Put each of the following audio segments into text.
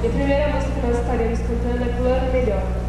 E a primeira música que nós estaremos cantando é Plano Melhor.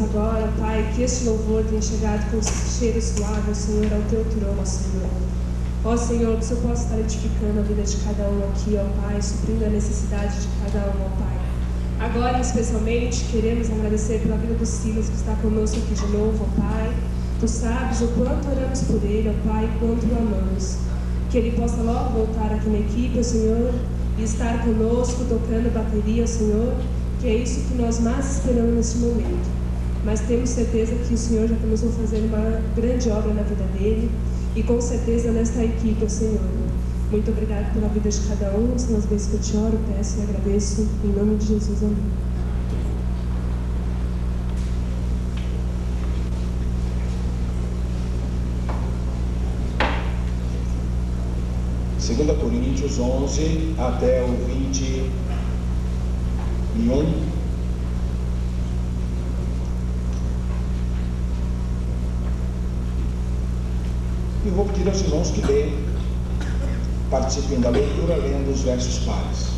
agora, Pai, que este louvor tenha chegado com cheiro suave, Senhor, ao teu trono, Senhor. Ó Senhor, que o Senhor possa estar edificando a vida de cada um aqui, ó Pai, suprindo a necessidade de cada um, ó Pai. Agora, especialmente, queremos agradecer pela vida do Silas, que está conosco aqui de novo, ó Pai. Tu sabes o quanto oramos por ele, ó Pai, e quanto o amamos. Que ele possa logo voltar aqui na equipe, ó Senhor, e estar conosco, tocando bateria, ó Senhor, que é isso que nós mais esperamos nesse momento. Mas temos certeza que o Senhor já começou a fazer uma grande obra na vida dele, e com certeza nesta equipe, ó Senhor. Muito obrigado pela vida de cada um. São as vezes que eu te oro, peço e agradeço. Em nome de Jesus, amém. Segunda Coríntios 11 até o 21. E vou pedir aos irmãos que leiam, participem da leitura, lendo os versos pares.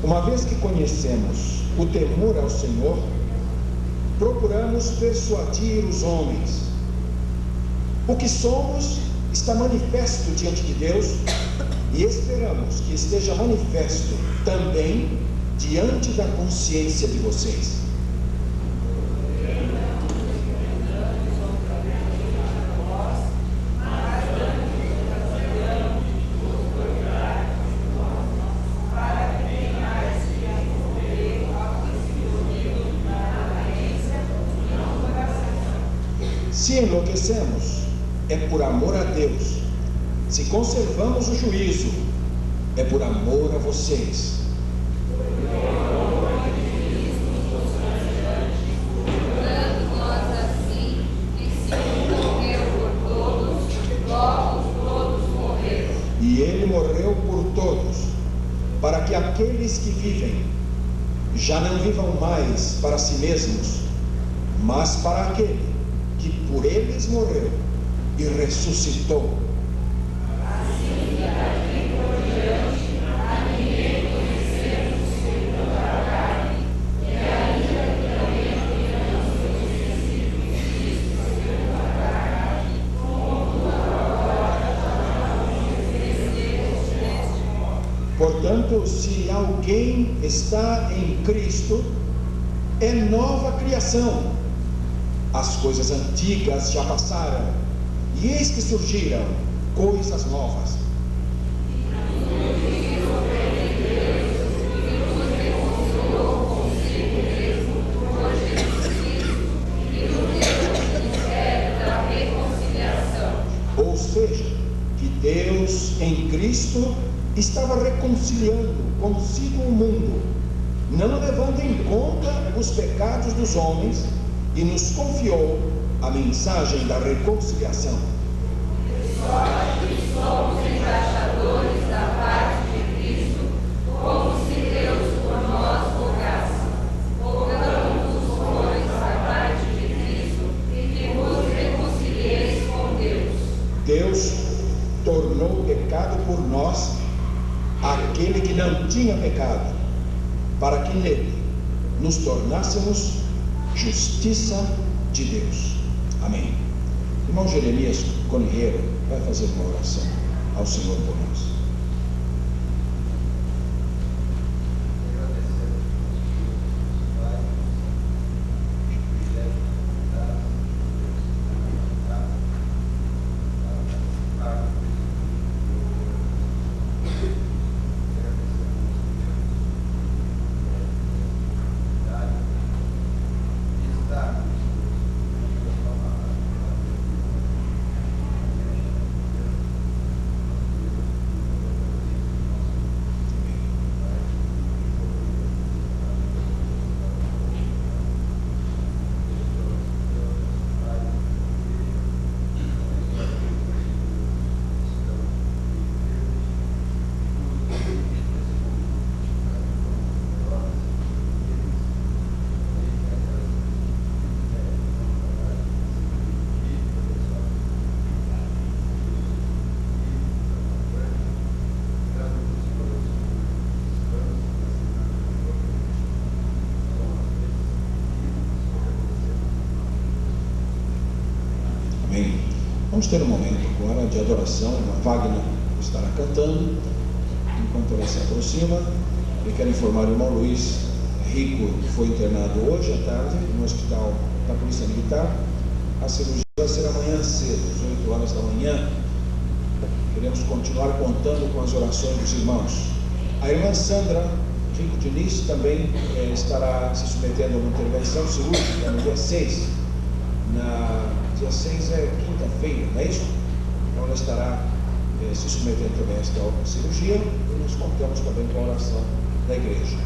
Uma vez que conhecemos o temor ao Senhor, procuramos persuadir os homens. O que somos está manifesto diante de Deus e esperamos que esteja manifesto também diante da consciência de vocês. Se enlouquecemos, é por amor a Deus. Se conservamos o juízo, é por amor a vocês. E ele morreu por todos, para que aqueles que vivem já não vivam mais para si mesmos, mas para aquele que por eles morreu e ressuscitou. Assim, daqui por diante, a ninguém conhecemos segundo a carne, e ainda que também tenhamos conhecido Cristo segundo a carne, contudo agora já não conhecemos deste modo. Portanto, se alguém está em Cristo, é nova criação. As coisas antigas já passaram, e eis que surgiram coisas novas. Ou seja, que Deus em Cristo estava reconciliando consigo o mundo, não levando em conta os pecados dos homens, e nos confiou a mensagem da reconciliação. Que somos embaixadores da parte de Cristo, como se Deus por nós rogasse. Rogamos, pois, da parte de Cristo, e que vos reconcilieis com Deus. Deus tornou pecado por nós aquele que não tinha pecado, para que nele nos tornássemos justiça de Deus. Amém. Irmão Jeremias Conheiro vai fazer uma oração ao Senhor por nós. Amém. Vamos ter um momento agora de adoração. A Wagner estará cantando enquanto ela se aproxima. Eu quero informar o irmão Luiz Rico, que foi internado hoje à tarde no hospital da Polícia Militar. A cirurgia vai ser amanhã cedo, às 8 horas da manhã. Queremos continuar contando com as orações dos irmãos. A irmã Sandra Rico Diniz também estará se submetendo a uma intervenção cirúrgica no dia 6. Dia 6 é quinta-feira, não é isso? Então ela estará se submetendo também a esta cirurgia e nós contamos também com a oração da igreja.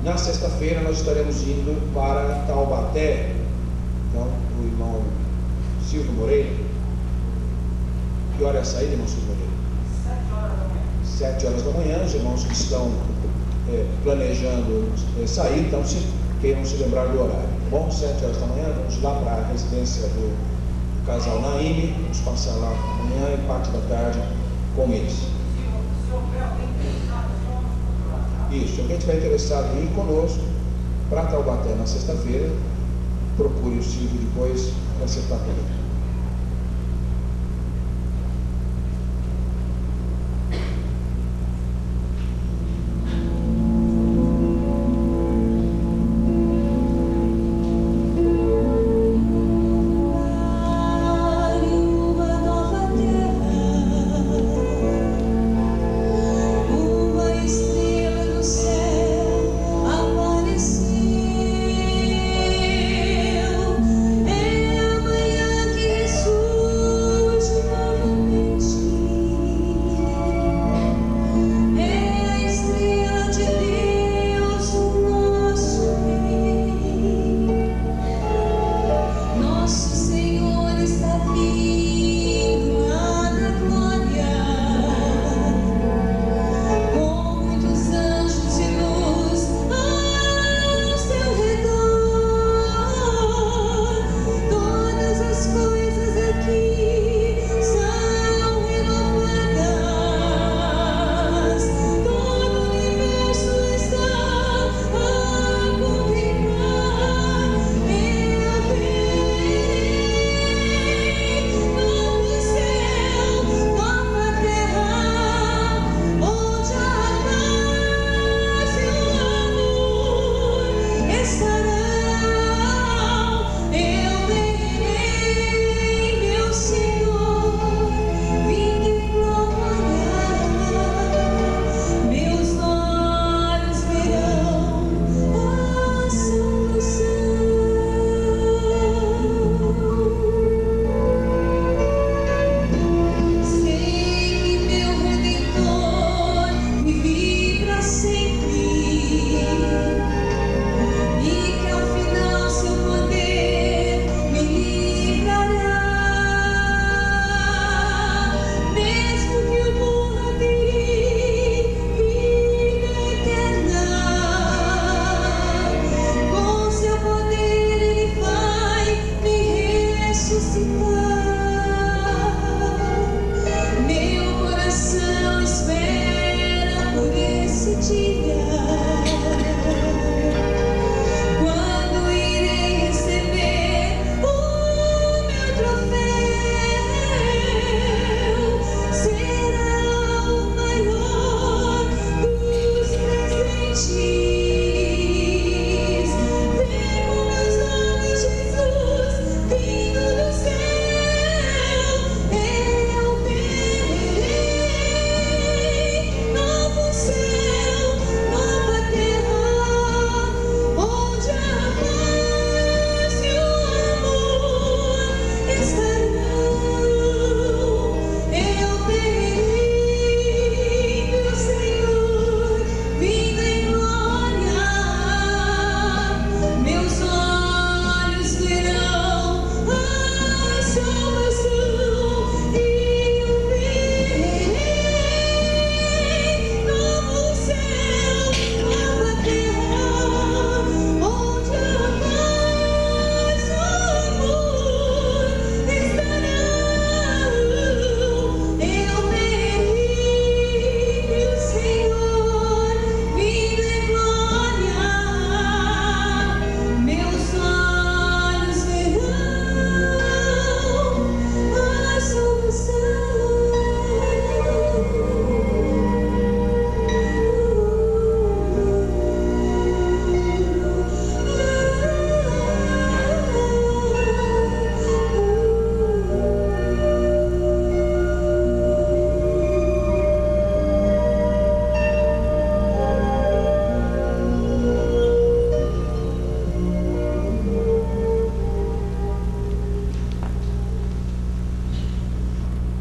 Na sexta-feira nós estaremos indo para Taubaté. Então, o irmão Silvio Moreira. Que hora é a saída, irmão Silvio Moreira? 7 horas da manhã. Os irmãos que estão planejando sair, então queiram se lembrar do horário. Bom, 7 horas da manhã, vamos lá para a residência do casal Naime, vamos passar lá amanhã e parte da tarde com eles. Isso, se alguém estiver interessado em ir conosco para Taubaté na sexta-feira, procure o Silvio depois para acertar com ele. É amanhã que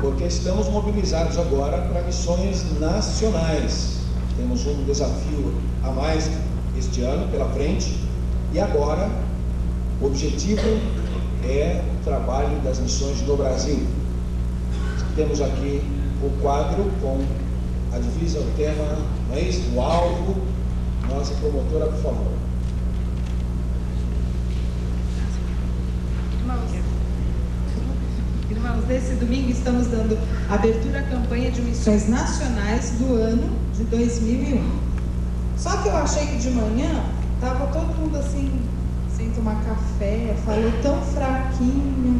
porque estamos mobilizados agora para missões nacionais. Temos um desafio a mais este ano pela frente, e agora o objetivo é o trabalho das missões no Brasil. Temos aqui o quadro com a divisa, o tema, não é isso? O alvo. Nossa promotora, por favor. Irmãos, nesse domingo estamos dando abertura à campanha de missões nacionais do ano de 2001. Só que eu achei que de manhã estava todo mundo assim, sem tomar café, falou tão fraquinho,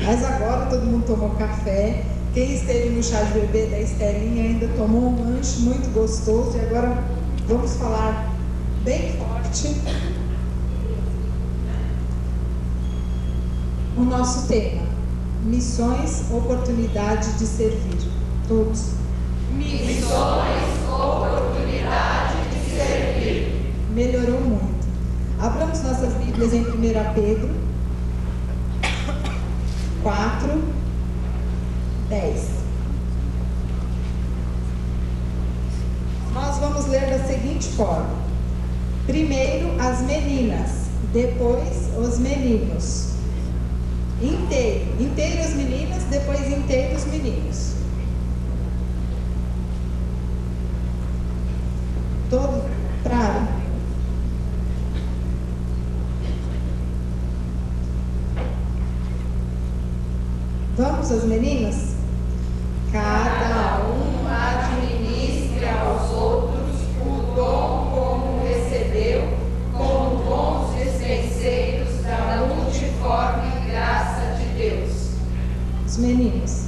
mas agora todo mundo tomou café. Quem esteve no chá de bebê da Estelinha ainda tomou um lanche muito gostoso, e agora vamos falar bem forte o nosso tema: missões, oportunidade de servir. Todos. Missões, oportunidade de servir. Melhorou muito. Abramos nossas Bíblias em 1 Pedro 4, 10. Nós vamos ler da seguinte forma: primeiro as meninas, depois os meninos. Inteiro as meninas, depois inteiro os meninos. Todo para. Vamos às meninas? Cada um administre aos outros o dom como recebeu, como bons dispenseiros da multiforme graça de Deus. Os meninos.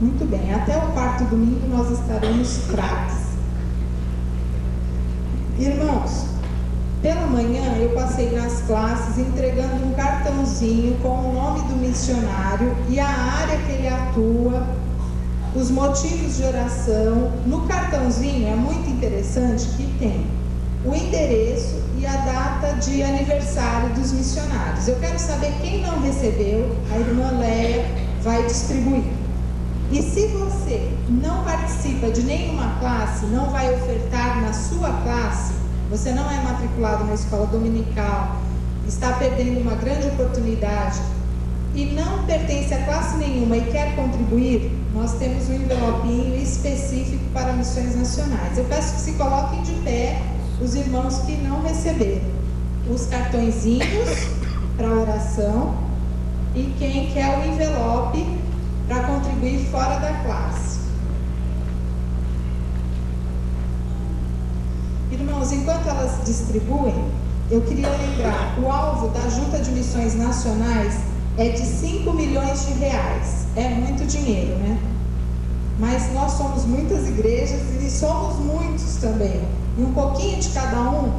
Muito bem, até o quarto domingo nós estaremos craques. Irmãos, pela manhã eu passei nas classes entregando um cartãozinho com o nome do missionário e a área que ele atua, os motivos de oração. No cartãozinho é muito interessante que tem o endereço e a data de aniversário dos missionários. Eu quero saber quem não recebeu, a irmã Leia vai distribuir. E se você não participa de nenhuma classe, não vai ofertar na sua classe, você não é matriculado na escola dominical, está perdendo uma grande oportunidade e não pertence a classe nenhuma e quer contribuir, nós temos um envelopinho específico para missões nacionais. Eu peço que se coloquem de pé os irmãos que não receberam os cartõezinhos para oração e quem quer o envelope para contribuir fora da classe. Irmãos, enquanto elas distribuem, eu queria lembrar, o alvo da Junta de Missões Nacionais é de 5 milhões de reais. É muito dinheiro, né? Mas nós somos muitas igrejas e somos muitos também. E um pouquinho de cada um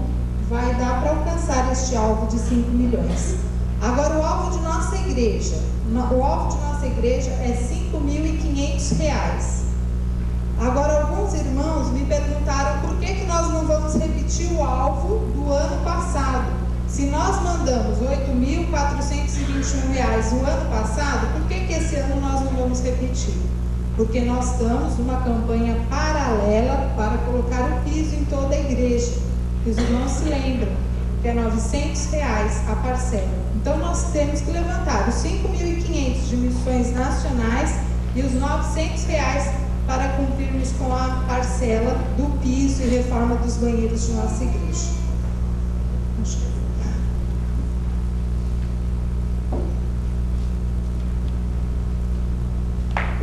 vai dar para alcançar este alvo de 5 milhões. Agora, o alvo de nossa igreja é R$5.500. Agora, alguns irmãos me perguntaram por que nós não vamos repetir o alvo do ano passado. Se nós mandamos R$8.421 no ano passado, por que esse ano nós não vamos repetir? Porque nós estamos numa campanha paralela para colocar o piso em toda a igreja. Os irmãos se lembram que é R$900 a parcela. Então nós temos que levantar os 5.500 de missões nacionais e os R$900 para cumprirmos com a parcela do piso e reforma dos banheiros de nossa igreja.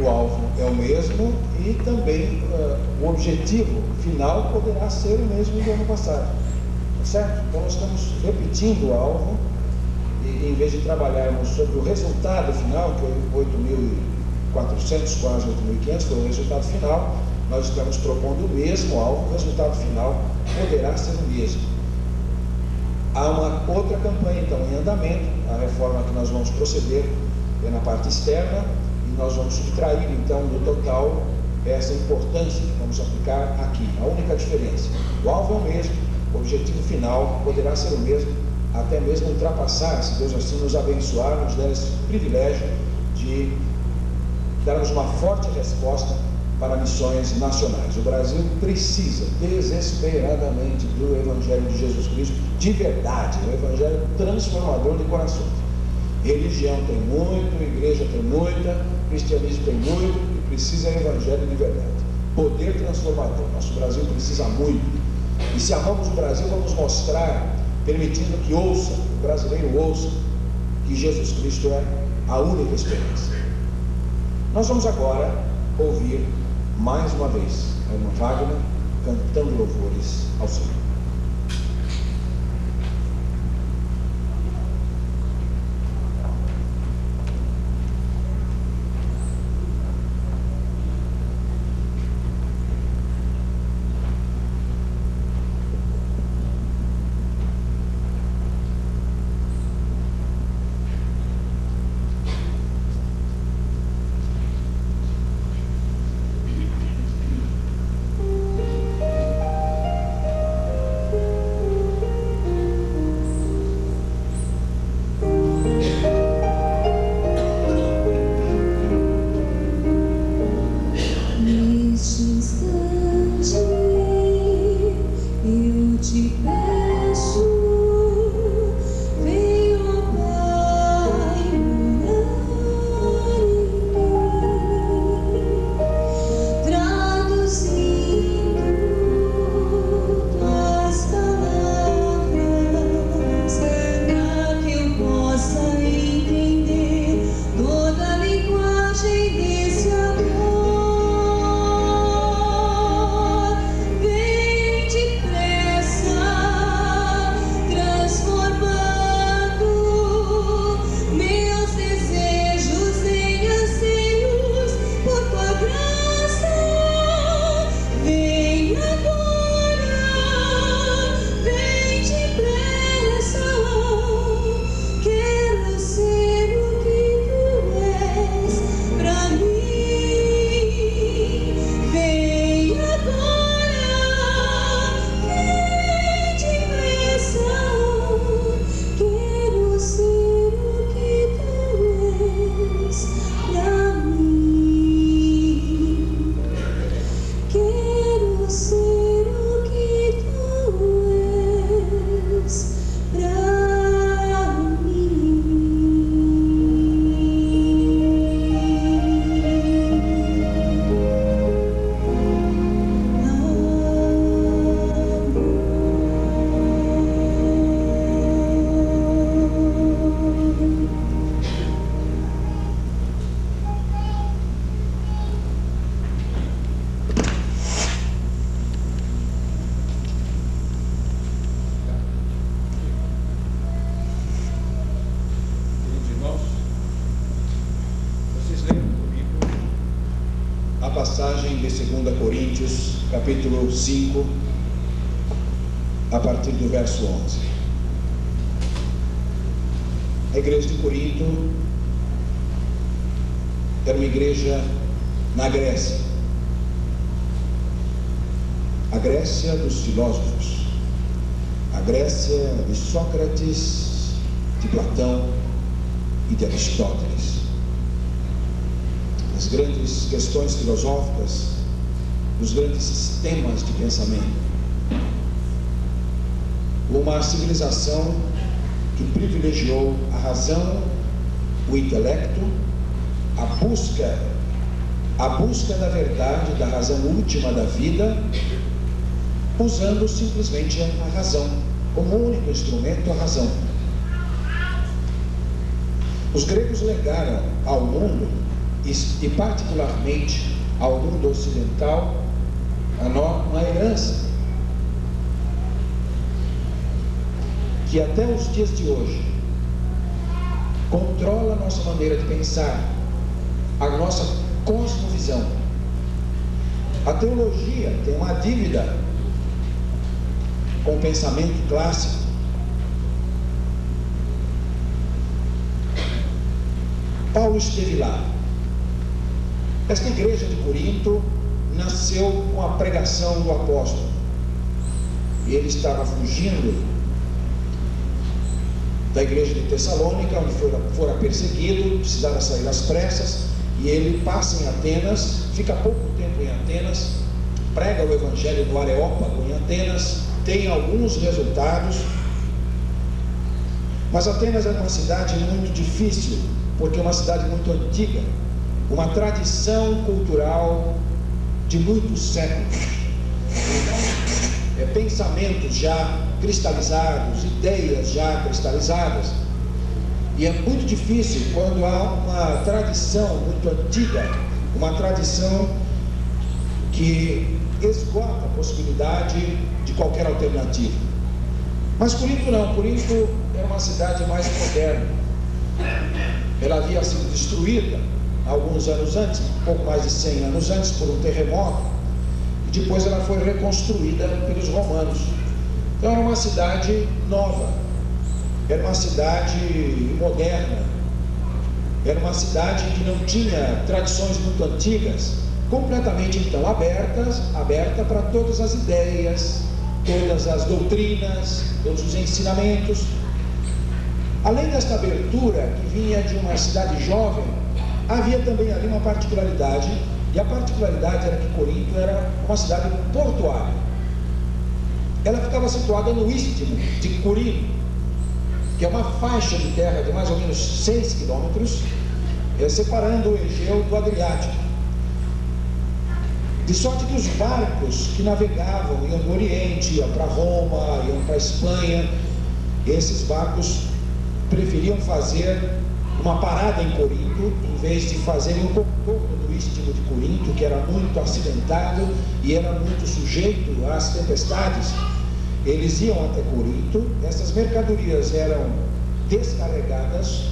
O alvo é o mesmo e também o objetivo final poderá ser o mesmo do ano passado, tá certo? Então nós estamos repetindo o alvo e em vez de trabalharmos sobre o resultado final, que foi 8.400, quase 8.500, foi o resultado final, nós estamos propondo o mesmo alvo, o resultado final poderá ser o mesmo. Há uma outra campanha então em andamento, a reforma que nós vamos proceder é na parte externa, e nós vamos subtrair então do total essa importância que vamos aplicar aqui. A única diferença: o alvo é o mesmo, o objetivo final poderá ser o mesmo, até mesmo ultrapassar, se Deus assim nos abençoar, nos der esse privilégio de darmos uma forte resposta para missões nacionais. O Brasil precisa desesperadamente do Evangelho de Jesus Cristo, de verdade, um Evangelho transformador de corações. Religião tem muito, igreja tem muita, cristianismo tem muito, e precisa é Evangelho de verdade. Poder transformador. Nosso Brasil precisa muito. E se amamos o Brasil, vamos mostrar, permitindo que ouça, o brasileiro ouça, que Jesus Cristo é a única esperança. Nós vamos agora ouvir mais uma vez a irmã Wagner cantando louvores ao Senhor. Passagem de 2 Coríntios, capítulo 5, a partir do verso 11. A igreja de Corinto era uma igreja na Grécia, a Grécia dos filósofos, a Grécia de Sócrates, de Platão e de Aristóteles. As grandes questões filosóficas, os grandes sistemas de pensamento. Uma civilização que privilegiou a razão, o intelecto, a busca da verdade, da razão última da vida, usando simplesmente a razão, como único instrumento, a razão. Os gregos legaram ao mundo, e particularmente ao mundo ocidental, uma herança que até os dias de hoje controla a nossa maneira de pensar, a nossa cosmovisão. A teologia tem uma dívida com o pensamento clássico. Paulo esteve lá. Esta igreja de Corinto nasceu com a pregação do apóstolo. Ele estava fugindo da igreja de Tessalônica, onde fora perseguido, precisava sair às pressas, e ele passa em Atenas, fica pouco tempo em Atenas, prega o evangelho no Areópago em Atenas, tem alguns resultados, mas Atenas é uma cidade muito difícil, porque é uma cidade muito antiga, uma tradição cultural de muitos séculos, pensamentos já cristalizados, ideias já cristalizadas, e é muito difícil quando há uma tradição muito antiga, uma tradição que esgota a possibilidade de qualquer alternativa. Mas Corinto não, Corinto era uma cidade mais moderna. Ela havia sido destruída alguns anos antes, um pouco mais de 100 anos antes, por um terremoto, e depois ela foi reconstruída pelos romanos. Então era uma cidade nova, era uma cidade moderna, era uma cidade que não tinha tradições muito antigas, completamente então aberta para todas as ideias, todas as doutrinas, todos os ensinamentos. Além desta abertura que vinha de uma cidade jovem, havia também ali uma particularidade, e a particularidade era que Corinto era uma cidade portuária. Ela ficava situada no istmo de Curino, que é uma faixa de terra de mais ou menos 6 quilômetros, separando o Egeu do Adriático. De sorte que os barcos que navegavam, iam do Oriente, iam para Roma, iam para Espanha, esses barcos preferiam fazer uma parada em Corinto, em vez de fazerem um contorno do istmo de Corinto, que era muito acidentado e era muito sujeito às tempestades. Eles iam até Corinto, essas mercadorias eram descarregadas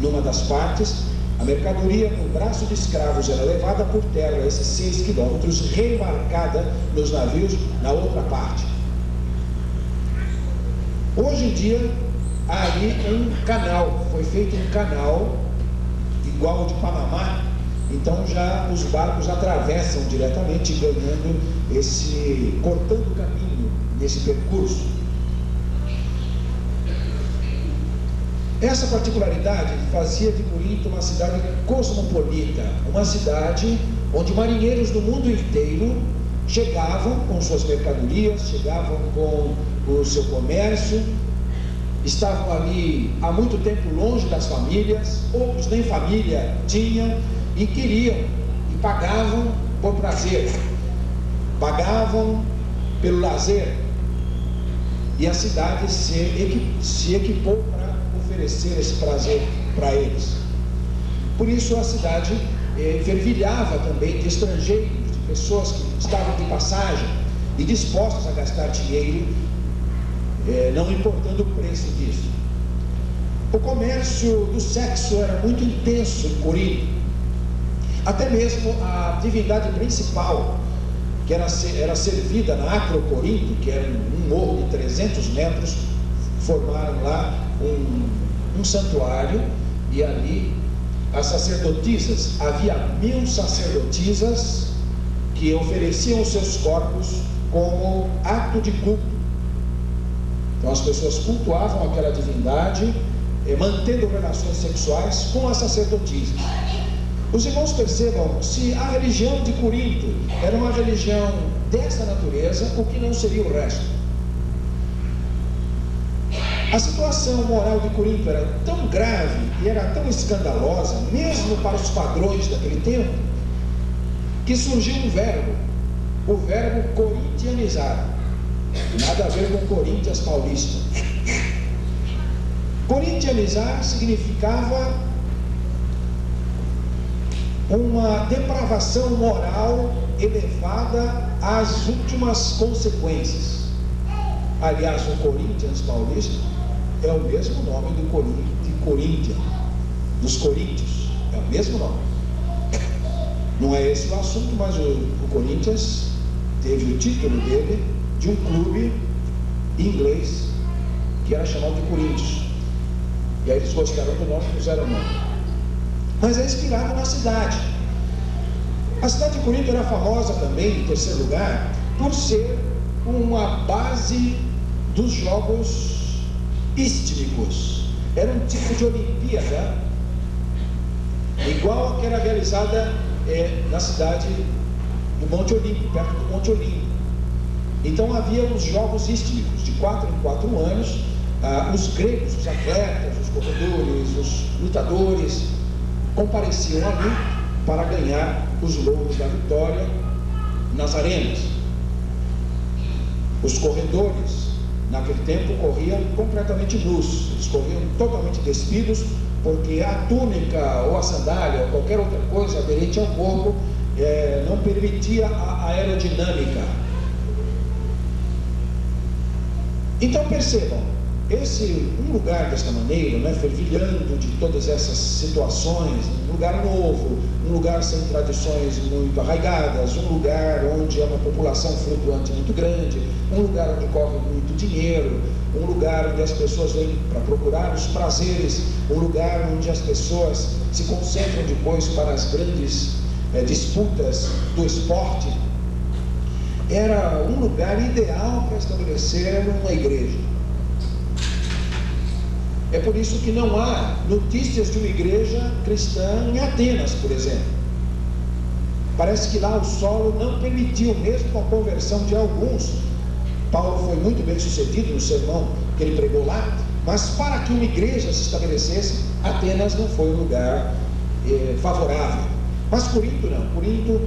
numa das partes, a mercadoria no braço de escravos era levada por terra, esses 6 quilômetros, reembarcada nos navios na outra parte. Hoje em dia, há ali um canal, foi feito um canal igual ao de Panamá, então já os barcos atravessam diretamente, ganhando cortando o caminho nesse percurso. Essa particularidade fazia de Corinto uma cidade cosmopolita, uma cidade onde marinheiros do mundo inteiro chegavam com suas mercadorias, chegavam com o seu comércio, estavam ali há muito tempo longe das famílias, outros nem família tinham e queriam, e pagavam por prazer, pagavam pelo lazer, e a cidade se equipou para oferecer esse prazer para eles. Por isso a cidade fervilhava também de estrangeiros, de pessoas que estavam de passagem e dispostos a gastar dinheiro, não importando o preço disso. O comércio do sexo era muito intenso em Corinto. Até mesmo a divindade principal, que era servida na Acrocorinto, que era um morro de 300 metros, formaram lá um santuário, e ali as sacerdotisas, havia 1000 sacerdotisas que ofereciam os seus corpos como ato de culto. Então as pessoas cultuavam aquela divindade, mantendo relações sexuais com as sacerdotisas. Os irmãos percebam, se a religião de Corinto era uma religião dessa natureza, o que não seria o resto? A situação moral de Corinto era tão grave e era tão escandalosa, mesmo para os padrões daquele tempo, que surgiu um verbo, o verbo corintianizar. Nada a ver com Corinthians paulista. Corintianizar significava uma depravação moral elevada às últimas consequências. Aliás, o Corinthians paulista é o mesmo nome de Coríntia, dos coríntios, é o mesmo nome. Não é esse o assunto, mas o Corinthians teve o título dele de um clube inglês que era chamado de Corinthians, e aí eles gostaram do nome e puseram o nome. Mas é inspirado na cidade. A cidade de Corinto era famosa também, em terceiro lugar, por ser uma base dos jogos istmicos. Era um tipo de Olimpíada igual a que era realizada na cidade do Monte Olimpo, perto do Monte Olimpo. Então havia os jogos istmicos, de 4 em 4 anos. Os gregos, os atletas, os corredores, os lutadores compareciam ali para ganhar os louros da vitória nas arenas. Os corredores, naquele tempo, corriam completamente nus, eles corriam totalmente despidos, porque a túnica ou a sandália ou qualquer outra coisa aderente ao corpo não permitia a aerodinâmica. Então percebam, um lugar desta maneira, fervilhando de todas essas situações, um lugar novo, um lugar sem tradições muito arraigadas, um lugar onde há uma população flutuante muito grande, um lugar onde corre muito dinheiro, um lugar onde as pessoas vêm para procurar os prazeres, um lugar onde as pessoas se concentram depois para as grandes disputas do esporte. Era um lugar ideal para estabelecer uma igreja. É por isso que não há notícias de uma igreja cristã em Atenas, por exemplo. Parece que lá o solo não permitiu, mesmo com a conversão de alguns. Paulo foi muito bem sucedido no sermão que ele pregou lá, mas para que uma igreja se estabelecesse, Atenas não foi um lugar favorável. Mas Corinto não. Corinto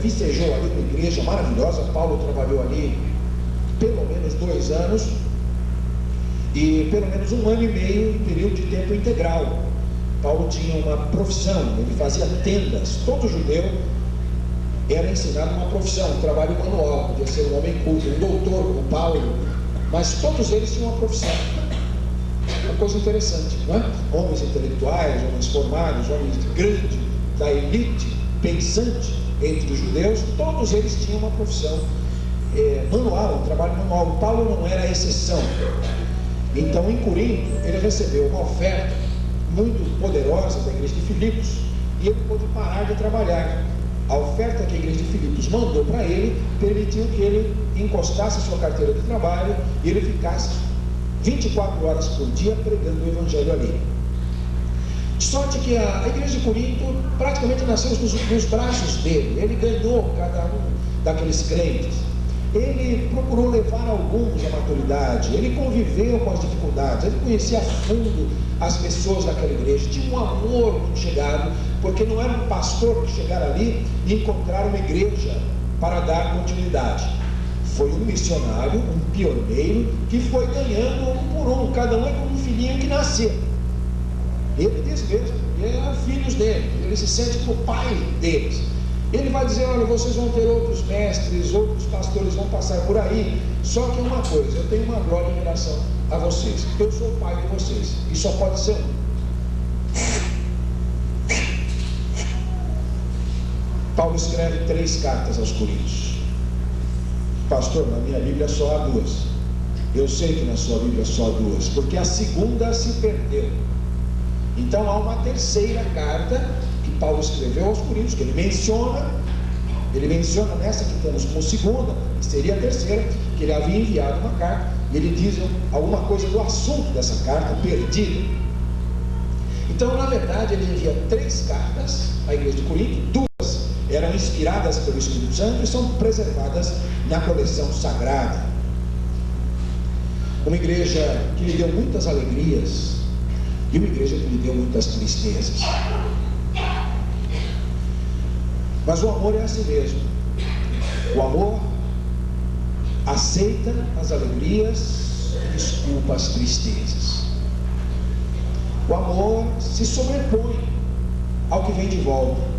vicejou ali uma igreja maravilhosa. Paulo trabalhou ali pelo menos 2 anos e pelo menos 1 ano e meio em período de tempo integral. Paulo tinha uma profissão, ele fazia tendas. Todo judeu era ensinado uma profissão, um trabalho manual. Podia ser um homem culto, um doutor como Paulo, mas todos eles tinham uma profissão. Uma coisa interessante, não é? Homens intelectuais, homens formados, homens grande, da elite pensante entre os judeus, todos eles tinham uma profissão manual, um trabalho manual. Paulo não era a exceção. Então, em Corinto, ele recebeu uma oferta muito poderosa da igreja de Filipos e ele pôde parar de trabalhar. A oferta que a igreja de Filipos mandou para ele permitiu que ele encostasse a sua carteira de trabalho e ele ficasse 24 horas por dia pregando o evangelho ali. De sorte que a igreja de Corinto praticamente nasceu nos braços dele. Ele ganhou cada um daqueles crentes. Ele procurou levar alguns à maturidade, ele conviveu com as dificuldades, ele conhecia a fundo as pessoas daquela igreja, tinha um amor muito chegado, porque não era um pastor que chegara ali e encontrar uma igreja para dar continuidade. Foi um missionário, um pioneiro, que foi ganhando um por um, cada um é como um filhinho que nasceu. Ele diz mesmo, ele eram filhos dele, ele se sente como o pai deles. Ele vai dizer, olha, vocês vão ter outros mestres, outros pastores vão passar por aí, só que uma coisa, eu tenho uma glória em relação a vocês, eu sou o pai de vocês, e só pode ser um. Paulo escreve 3 cartas aos Coríntios. Pastor, na minha Bíblia só há 2. Eu sei que na sua Bíblia só há 2, porque a segunda se perdeu. Então há uma 3ª carta que Paulo escreveu aos Coríntios, que ele menciona nessa que temos como segunda, que seria a 3ª, que ele havia enviado uma carta, e ele diz alguma coisa do assunto dessa carta, perdida. Então, na verdade, ele envia 3 cartas à igreja de Corinto, 2 eram inspiradas pelo Espírito Santo e são preservadas na coleção sagrada. Uma igreja que lhe deu muitas alegrias e uma igreja que lhe deu muitas tristezas. Mas o amor é assim mesmo. O amor aceita as alegrias e desculpa as tristezas. O amor se sobrepõe ao que vem de volta.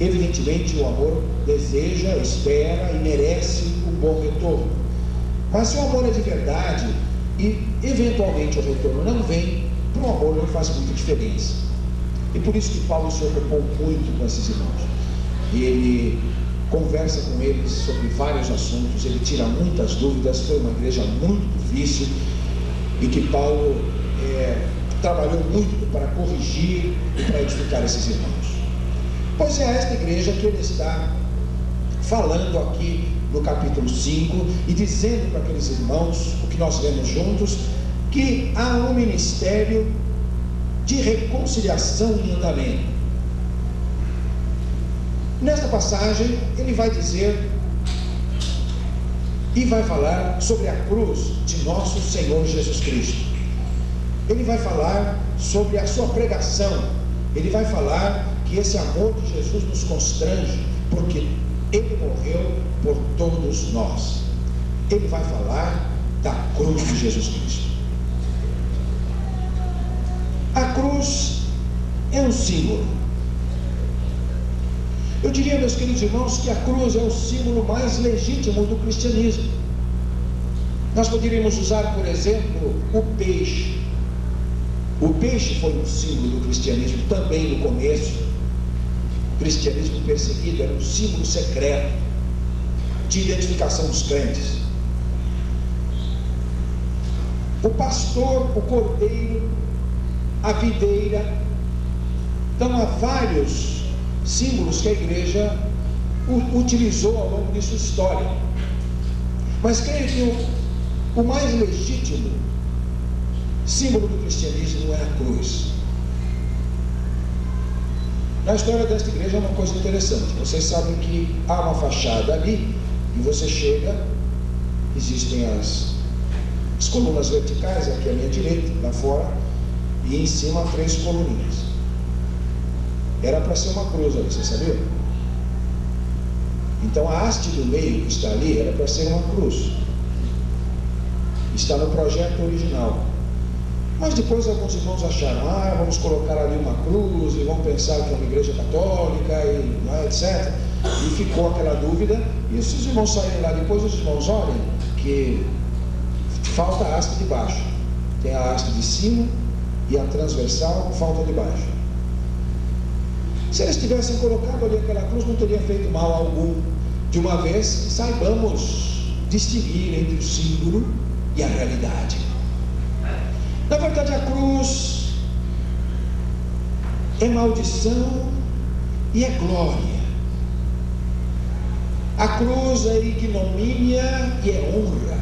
Evidentemente, o amor deseja, espera e merece um bom retorno. Mas se o amor é de verdade e eventualmente o retorno não vem, para o amor não faz muita diferença. E por isso que Paulo se ocupou muito com esses irmãos. E ele conversa com eles sobre vários assuntos, ele tira muitas dúvidas. Foi uma igreja muito difícil e que Paulo trabalhou muito para corrigir e para edificar esses irmãos. Pois é a esta igreja que ele está falando aqui no capítulo 5 e dizendo para aqueles irmãos, o que nós lemos juntos, que há um ministério de reconciliação em andamento. Nesta passagem ele vai dizer e vai falar sobre a cruz de nosso Senhor Jesus Cristo. Ele vai falar sobre a sua pregação. Ele vai falar que esse amor de Jesus nos constrange, porque ele morreu por todos nós. Ele vai falar da cruz de Jesus Cristo. A cruz é um símbolo. Eu diria, meus queridos irmãos, que a cruz é o símbolo mais legítimo do cristianismo. Nós poderíamos usar, por exemplo, o peixe. O peixe foi um símbolo do cristianismo também no começo. O cristianismo perseguido era um símbolo secreto de identificação dos crentes. O pastor, o cordeiro, a videira. Então há vários símbolos que a igreja utilizou ao longo de sua história. Mas creio que o mais legítimo símbolo do cristianismo é a cruz. Na história desta igreja é uma coisa interessante. Vocês sabem que há uma fachada ali, e você chega, existem as colunas verticais, aqui à minha direita, lá fora, e em cima 3 coluninhas. Era para ser uma cruz ali, você sabia? Então a haste do meio que está ali era para ser uma cruz. Está no projeto original. Mas depois alguns irmãos acharam, vamos colocar ali uma cruz e vamos pensar que é uma igreja católica e etc. E ficou aquela dúvida. E esses irmãos saíram lá depois, os irmãos olhem que falta a haste de baixo. Tem a haste de cima e a transversal falta de baixo. Se eles tivessem colocado ali aquela cruz, não teria feito mal algum. De uma vez, saibamos distinguir entre o símbolo e a realidade. Na verdade, a cruz é maldição e é glória. A cruz é ignomínia e é honra.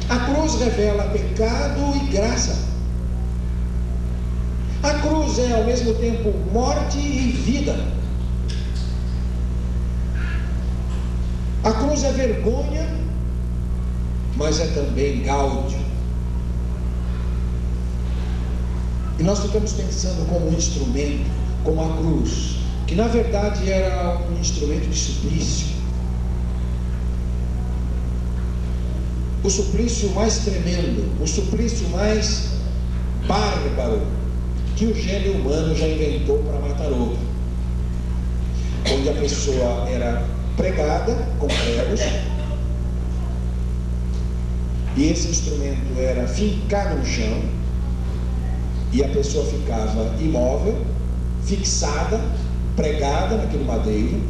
A cruz revela pecado e graça. A cruz é ao mesmo tempo morte e vida. A cruz é vergonha, mas é também gáudio. E nós ficamos pensando como um instrumento, como a cruz, que na verdade era um instrumento de suplício. O suplício mais tremendo, o suplício mais bárbaro que o gênio humano já inventou para matar outro. Onde a pessoa era pregada com pregos, e esse instrumento era fincado no chão, e a pessoa ficava imóvel, fixada, pregada naquele madeiro,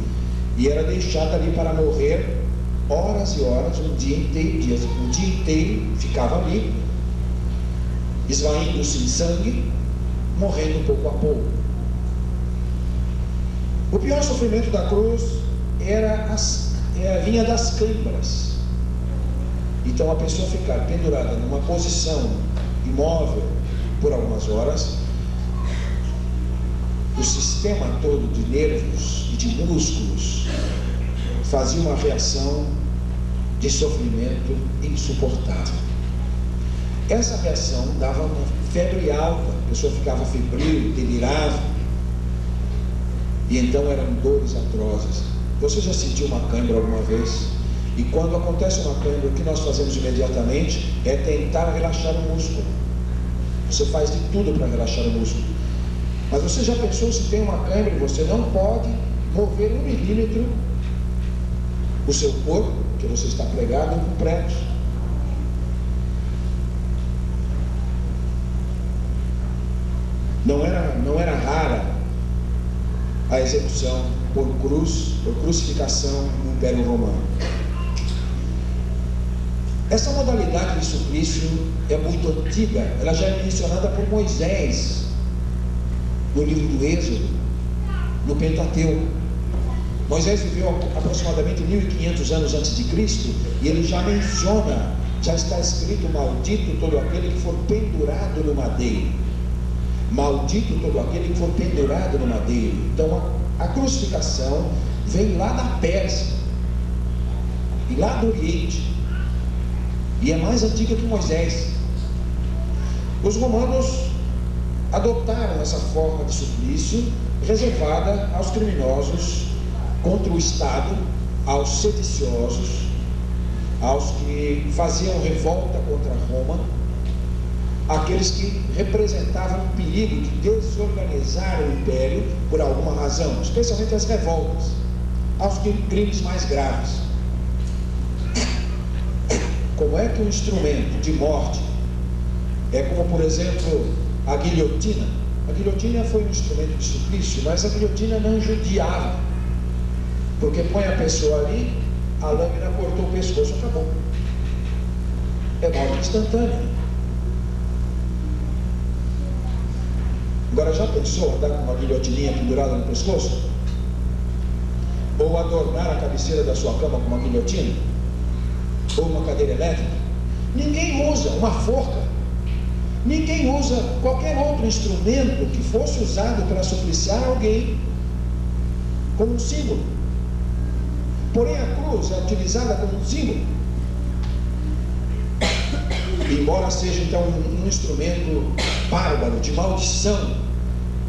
e era deixada ali para morrer horas e horas, um dia inteiro ficava ali, esvaindo-se em sangue, morrendo pouco a pouco. O pior sofrimento da cruz vinha das câimbras. Então a pessoa ficar pendurada numa posição imóvel por algumas horas, o sistema todo de nervos e de músculos fazia uma reação de sofrimento insuportável. Essa reação dava uma febre alta, a pessoa ficava febril, delirava, e então eram dores atrozes. Você já sentiu uma cãibra alguma vez? E quando acontece uma cãibra, o que nós fazemos imediatamente é tentar relaxar o músculo. Você faz de tudo para relaxar o músculo. Mas você já pensou, se tem uma cãibra e você não pode mover 1 milímetro o seu corpo, que você está pregado com pregos. Não era rara a execução por crucificação no Império Romano. Essa modalidade de suplício é muito antiga, ela já é mencionada por Moisés no livro do Êxodo. no Pentateuco. Moisés viveu aproximadamente 1500 anos antes de Cristo, e ele já menciona, já está escrito: maldito todo aquele que for pendurado no madeiro. Maldito todo aquele que for pendurado no madeiro. Então a crucificação vem lá da Pérsia e lá do Oriente, e é mais antiga que Moisés. Os romanos adotaram essa forma de suplício reservada aos criminosos contra o Estado, aos sediciosos, aos que faziam revolta contra Roma, aqueles que representavam um perigo de desorganizar o império por alguma razão, especialmente as revoltas, aos crimes mais graves. Como é que um instrumento de morte é como, por exemplo, a guilhotina? A guilhotina foi um instrumento de suplício, mas a guilhotina não judiava, porque põe a pessoa ali, a lâmina cortou o pescoço, acabou. É morte instantânea. Agora, já pensou andar com uma guilhotininha pendurada no pescoço? Ou adornar a cabeceira da sua cama com uma guilhotina? Ou uma cadeira elétrica? Ninguém usa uma forca. Ninguém usa qualquer outro instrumento que fosse usado para supliciar alguém como um símbolo. Porém, a cruz é utilizada como um símbolo. Embora seja então um instrumento bárbaro, de maldição,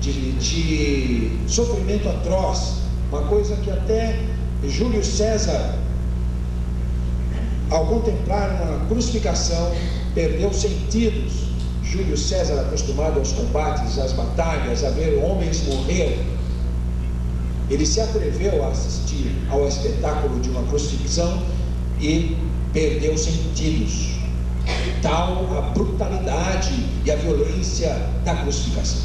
de sofrimento atroz, uma coisa que até Júlio César, ao contemplar uma crucificação, perdeu sentidos. Júlio César, acostumado aos combates, às batalhas, a ver homens morrer, ele se atreveu a assistir ao espetáculo de uma crucifixão e perdeu sentidos. Tal a brutalidade e a violência da crucificação.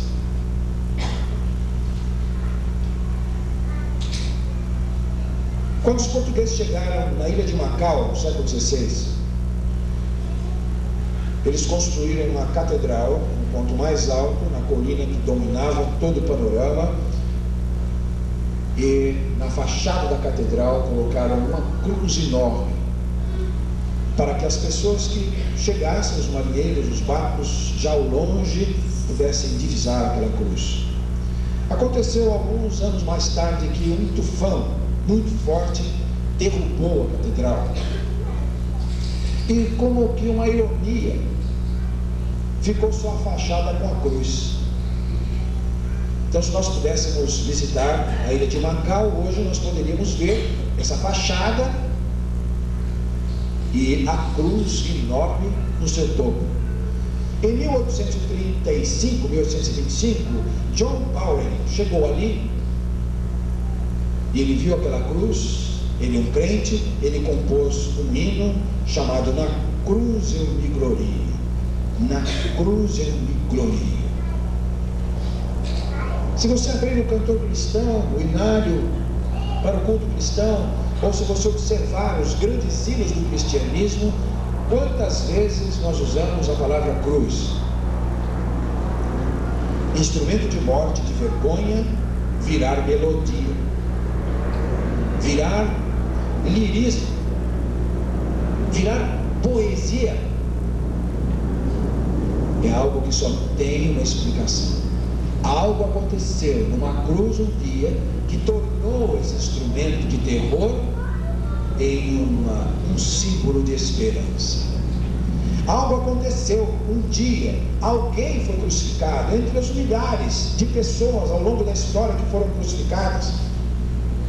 Quando os portugueses chegaram na ilha de Macau, no século XVI, eles construíram uma catedral, um ponto mais alto, na colina que dominava todo o panorama, e na fachada da catedral colocaram uma cruz enorme, para que as pessoas que chegassem, os marinheiros, os barcos, já ao longe, pudessem divisar aquela cruz. Aconteceu alguns anos mais tarde que um tufão muito forte derrubou a catedral. E como que uma ironia, ficou só a fachada com a cruz. Então, se nós pudéssemos visitar a ilha de Macau, hoje nós poderíamos ver essa fachada e a cruz enorme no seu topo. Em 1835, 1825, John Powell chegou ali e ele viu aquela cruz. Ele é um crente, ele compôs um hino chamado Na Cruz Eu Me Glorio. Na cruz eu me glorio. Se você abrir o cantor cristão, o hinário para o culto cristão, ou se você observar os grandes hinos do cristianismo, quantas vezes nós usamos a palavra cruz? Instrumento de morte, de vergonha, virar melodia, virar lirismo, virar poesia. É algo que só tem uma explicação. Algo aconteceu numa cruz um dia que tornou esse instrumento de terror em um símbolo de esperança. Algo aconteceu um dia, alguém foi crucificado. Entre os milhares de pessoas ao longo da história que foram crucificadas,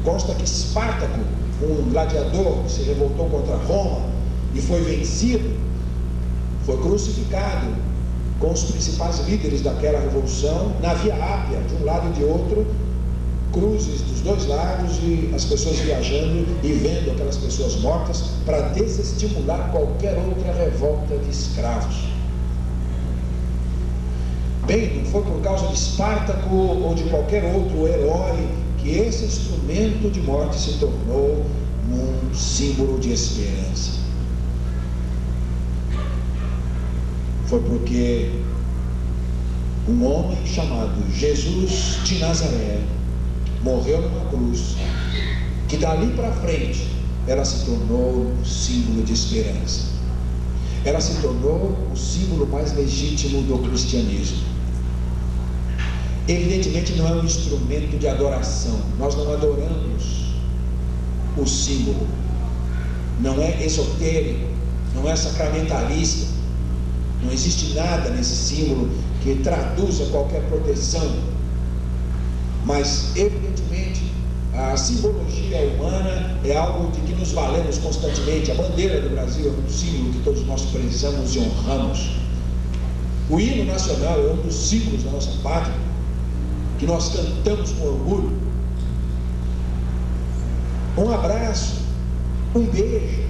consta que Espartaco, um gladiador que se revoltou contra Roma e foi vencido, foi crucificado com os principais líderes daquela revolução, na Via Ápia, de um lado e de outro, cruzes dos dois lados, e as pessoas viajando e vendo aquelas pessoas mortas, para desestimular qualquer outra revolta de escravos. Bem, não foi por causa de Espartaco ou de qualquer outro herói que esse instrumento de morte se tornou um símbolo de esperança. Foi porque um homem chamado Jesus de Nazaré morreu numa cruz, que dali para frente ela se tornou um símbolo de esperança. Ela se tornou o símbolo mais legítimo do cristianismo. Evidentemente não é um instrumento de adoração. Nós não adoramos o símbolo. Não é esotérico, não é sacramentalista. Não existe nada nesse símbolo que traduza qualquer proteção. Mas evidentemente a simbologia humana é algo de que nos valemos constantemente. A bandeira do Brasil é um símbolo que todos nós prezamos e honramos. O hino nacional é um dos símbolos da nossa pátria, que nós cantamos com orgulho. Um abraço, um beijo,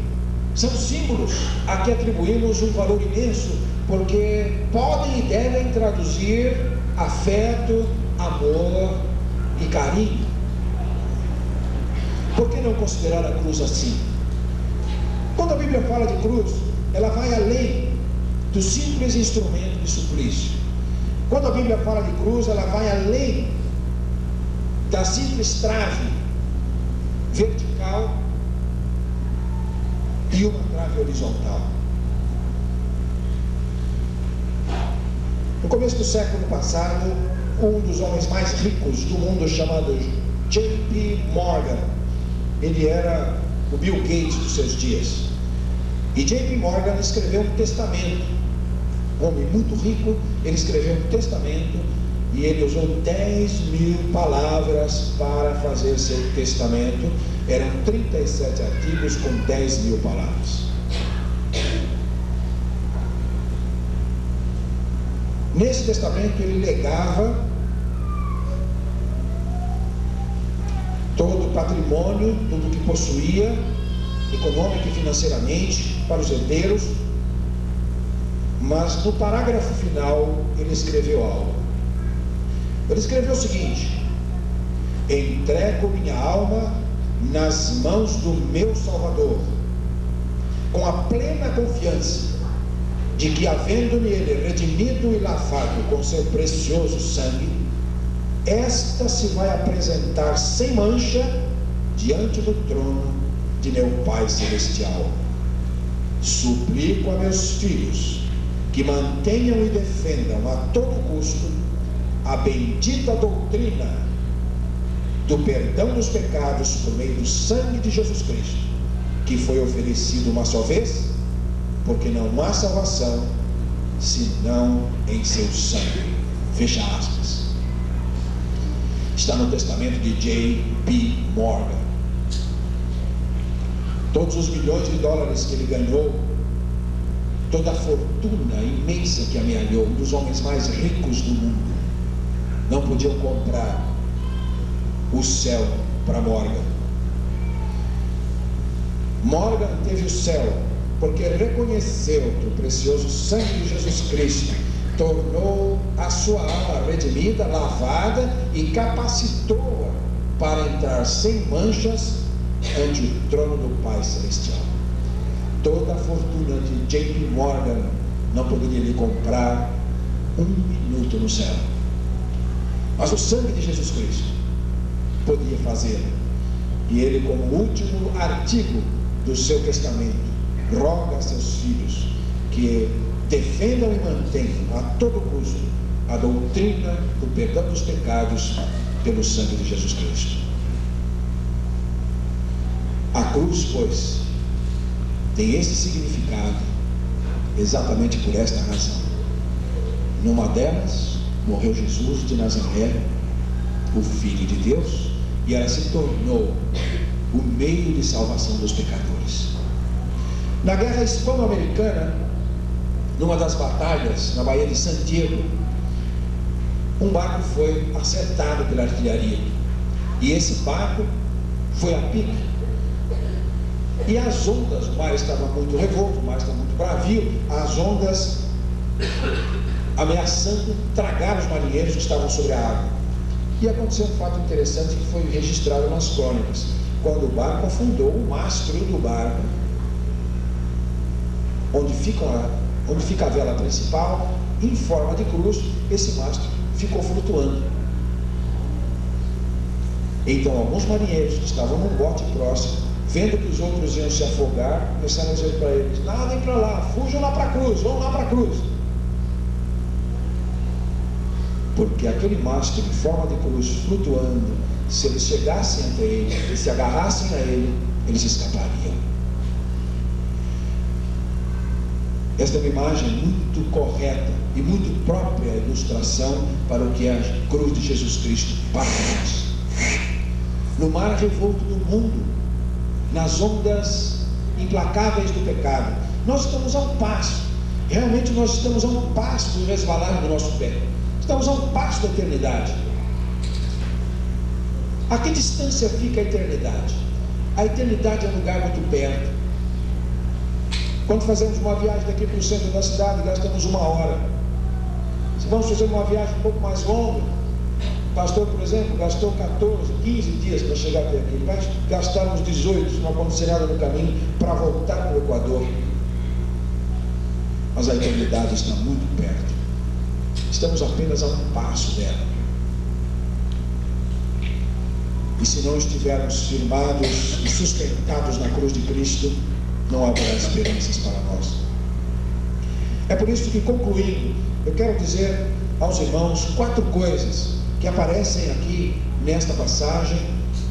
são símbolos a que atribuímos um valor imenso, porque podem e devem traduzir afeto, amor e carinho. Por que não considerar a cruz assim? Quando a Bíblia fala de cruz, ela vai além do simples instrumento de suplício. Quando a Bíblia fala de cruz, ela vai além da simples trave vertical e uma trave horizontal. No começo do século passado, um dos homens mais ricos do mundo, chamado J.P. Morgan, ele era o Bill Gates dos seus dias. E J.P. Morgan escreveu um testamento. Um homem muito rico, ele escreveu um testamento e ele usou 10.000 palavras para fazer seu testamento. Eram 37 artigos com 10.000 palavras. Nesse testamento ele legava todo o patrimônio, tudo que possuía, econômica e financeiramente, para os herdeiros. Mas no parágrafo final ele escreveu algo. Ele escreveu o seguinte: entrego minha alma nas mãos do meu Salvador, com a plena confiança de que, havendo-me ele redimido e lavado com seu precioso sangue, esta se vai apresentar sem mancha diante do trono de meu Pai Celestial. Suplico a meus filhos que mantenham e defendam a todo custo a bendita doutrina do perdão dos pecados por meio do sangue de Jesus Cristo, que foi oferecido uma só vez, porque não há salvação senão em seu sangue. Fecha aspas. Está no testamento de J.P. Morgan. Todos os milhões de dólares que ele ganhou, toda a fortuna imensa que amealhou, um dos homens mais ricos do mundo, não podiam comprar o céu para Morgan. Morgan teve o céu porque reconheceu que o precioso sangue de Jesus Cristo tornou a sua alma redimida, lavada e capacitou-a para entrar sem manchas ante o trono do Pai Celestial. Toda a fortuna de J.P. Morgan não poderia lhe comprar um minuto no céu, mas o sangue de Jesus Cristo podia fazê-lo. E ele, como último artigo do seu testamento, roga a seus filhos que defendam e mantenham a todo custo a doutrina do perdão dos pecados pelo sangue de Jesus Cristo. A cruz, pois, tem esse significado exatamente por esta razão. Numa delas, morreu Jesus de Nazaré, o Filho de Deus, e ela se tornou o meio de salvação dos pecadores. Na guerra hispano-americana, numa das batalhas na Baía de San Diego, um barco foi acertado pela artilharia, e esse barco foi a pique, e as ondas, o mar estava muito revolto, o mar estava muito bravio, as ondas ameaçando tragar os marinheiros que estavam sobre a água. E aconteceu um fato interessante que foi registrado nas crônicas. Quando o barco afundou, o mastro do barco, onde fica a vela principal, em forma de cruz, esse mastro ficou flutuando. Então alguns marinheiros que estavam num bote próximo, vendo que os outros iam se afogar, começaram a dizer para eles: nadem para lá, fujam lá para a cruz, vão lá para a cruz. Porque aquele mastro em forma de cruz flutuando, se eles chegassem até ele e se agarrassem a ele, eles escapariam. Esta é uma imagem muito correta e muito própria ilustração para o que é a cruz de Jesus Cristo para nós. No mar revolto do mundo, nas ondas implacáveis do pecado, nós estamos a um passo, realmente nós estamos a um passo do resvalar do nosso pé, estamos a um passo da eternidade. A que distância fica a eternidade? A eternidade é um lugar muito perto. Quando fazemos uma viagem daqui para o centro da cidade, gastamos 1 hora. Se vamos fazer uma viagem um pouco mais longa, o pastor, por exemplo, gastou 14, 15 dias para chegar até aqui. Ele vai gastar uns 18, se não acontecer nada no caminho, para voltar para o Equador. Mas a eternidade está muito perto. Estamos apenas a um passo dela. E se não estivermos firmados e sustentados na cruz de Cristo, não haverá esperanças para nós. É por isso que, concluindo, eu quero dizer aos irmãos 4 coisas que aparecem aqui nesta passagem,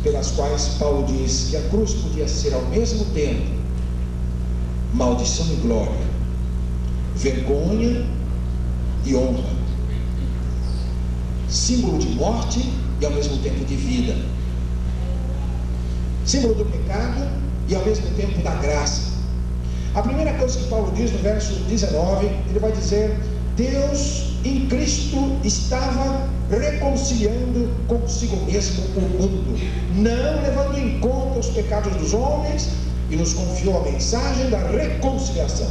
pelas quais Paulo diz que a cruz podia ser ao mesmo tempo maldição e glória, vergonha e honra, símbolo de morte e ao mesmo tempo de vida, símbolo do pecado e ao mesmo tempo da graça. A primeira coisa que Paulo diz no verso 19, ele vai dizer: Deus em Cristo estava reconciliando consigo mesmo o mundo, não levando em conta os pecados dos homens, e nos confiou a mensagem da reconciliação.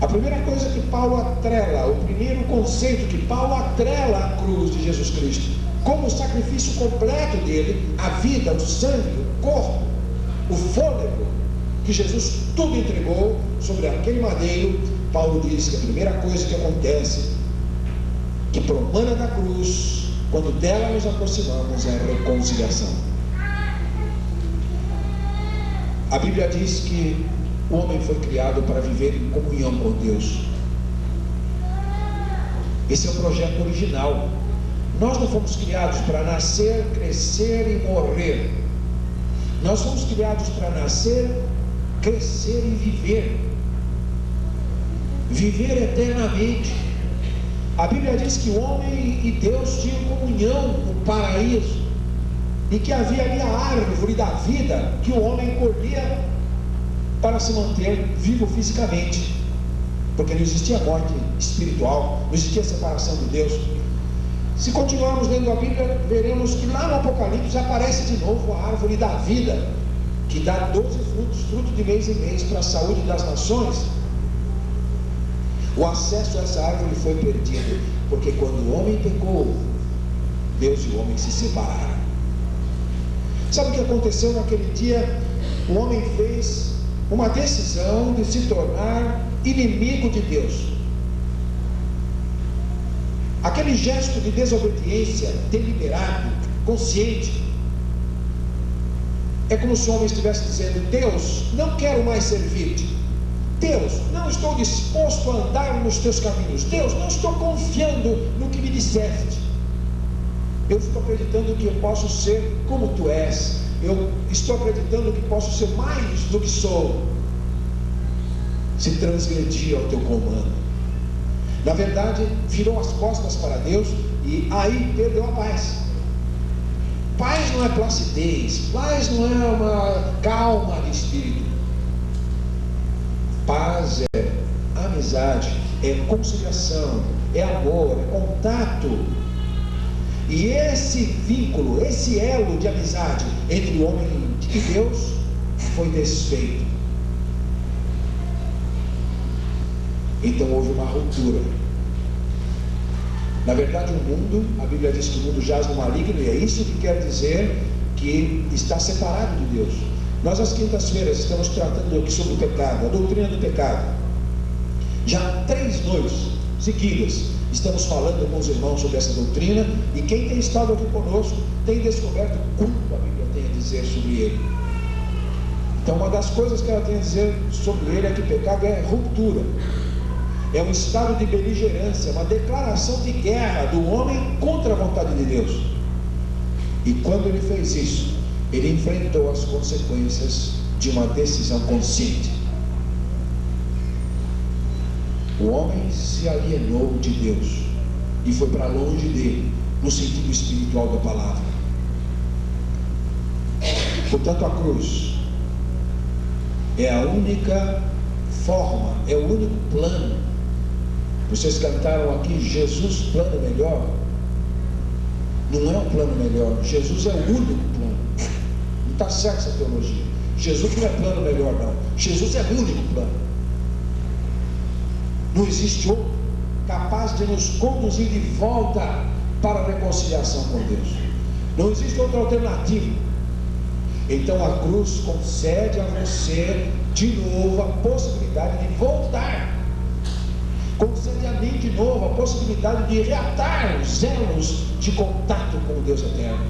A primeira coisa que Paulo atrela, o primeiro conceito que Paulo atrela à cruz de Jesus Cristo, como o sacrifício completo dele, a vida, o sangue, o corpo, o fôlego, que Jesus tudo entregou sobre aquele madeiro. Paulo diz que a primeira coisa que acontece, que promana da cruz, quando dela nos aproximamos, é a reconciliação. A Bíblia diz que o homem foi criado para viver em comunhão com Deus. Esse é o projeto original. Nós não fomos criados para nascer, crescer e morrer. Nós fomos criados para nascer, crescer e viver. Viver eternamente. A Bíblia diz que o homem e Deus tinham comunhão no paraíso, e que havia ali a árvore da vida que o homem colhia para se manter vivo fisicamente, porque não existia morte espiritual, não existia separação de Deus. Se continuarmos lendo a Bíblia, veremos que lá no Apocalipse aparece de novo a árvore da vida, que dá 12 frutos, fruto de mês em mês, para a saúde das nações. O acesso a essa árvore foi perdido, porque quando o homem pecou, Deus e o homem se separaram. Sabe o que aconteceu naquele dia? O homem fez uma decisão de se tornar inimigo de Deus. Aquele gesto de desobediência deliberado, consciente, é como se o homem estivesse dizendo: Deus, não quero mais servir-te. Deus, não estou disposto a andar nos teus caminhos. Deus, não estou confiando no que me disseste. Eu estou acreditando que eu posso ser como tu és. Eu estou acreditando que posso ser mais do que sou, se transgredir ao teu comando. Na verdade, virou as costas para Deus e aí perdeu a paz. Paz não é placidez, paz não é uma calma de espírito. Paz é amizade, é conciliação, é amor, é contato. E esse vínculo, esse elo de amizade entre o homem e Deus foi desfeito. Então houve uma ruptura. Na verdade, o mundo, a Bíblia diz que o mundo jaz no maligno, e é isso que quer dizer que está separado de Deus. Nós, às quintas-feiras, estamos tratando aqui sobre o pecado, a doutrina do pecado. Já 3 noites seguidas, Estamos falando com os irmãos sobre essa doutrina, e quem tem estado aqui conosco tem descoberto quanto a Bíblia tem a dizer sobre ele. Então, uma das coisas que ela tem a dizer sobre ele é que pecado é ruptura, é um estado de beligerância, uma declaração de guerra do homem contra a vontade de Deus. E quando ele fez isso, ele enfrentou as consequências de uma decisão consciente. O homem se alienou de Deus e foi para longe dele, no sentido espiritual da palavra. Portanto, a cruz é a única forma, é o único plano. Vocês cantaram aqui, Jesus, plano melhor. Não é um plano melhor, Jesus é o único plano. Não está certo essa teologia. Jesus não é plano melhor, não. Jesus é o único plano. Não existe outro capaz de nos conduzir de volta para a reconciliação com Deus. Não existe outra alternativa. Então a cruz concede a você de novo a possibilidade de voltar. Concede a mim de novo a possibilidade de reatar os elos de contato com o Deus eterno.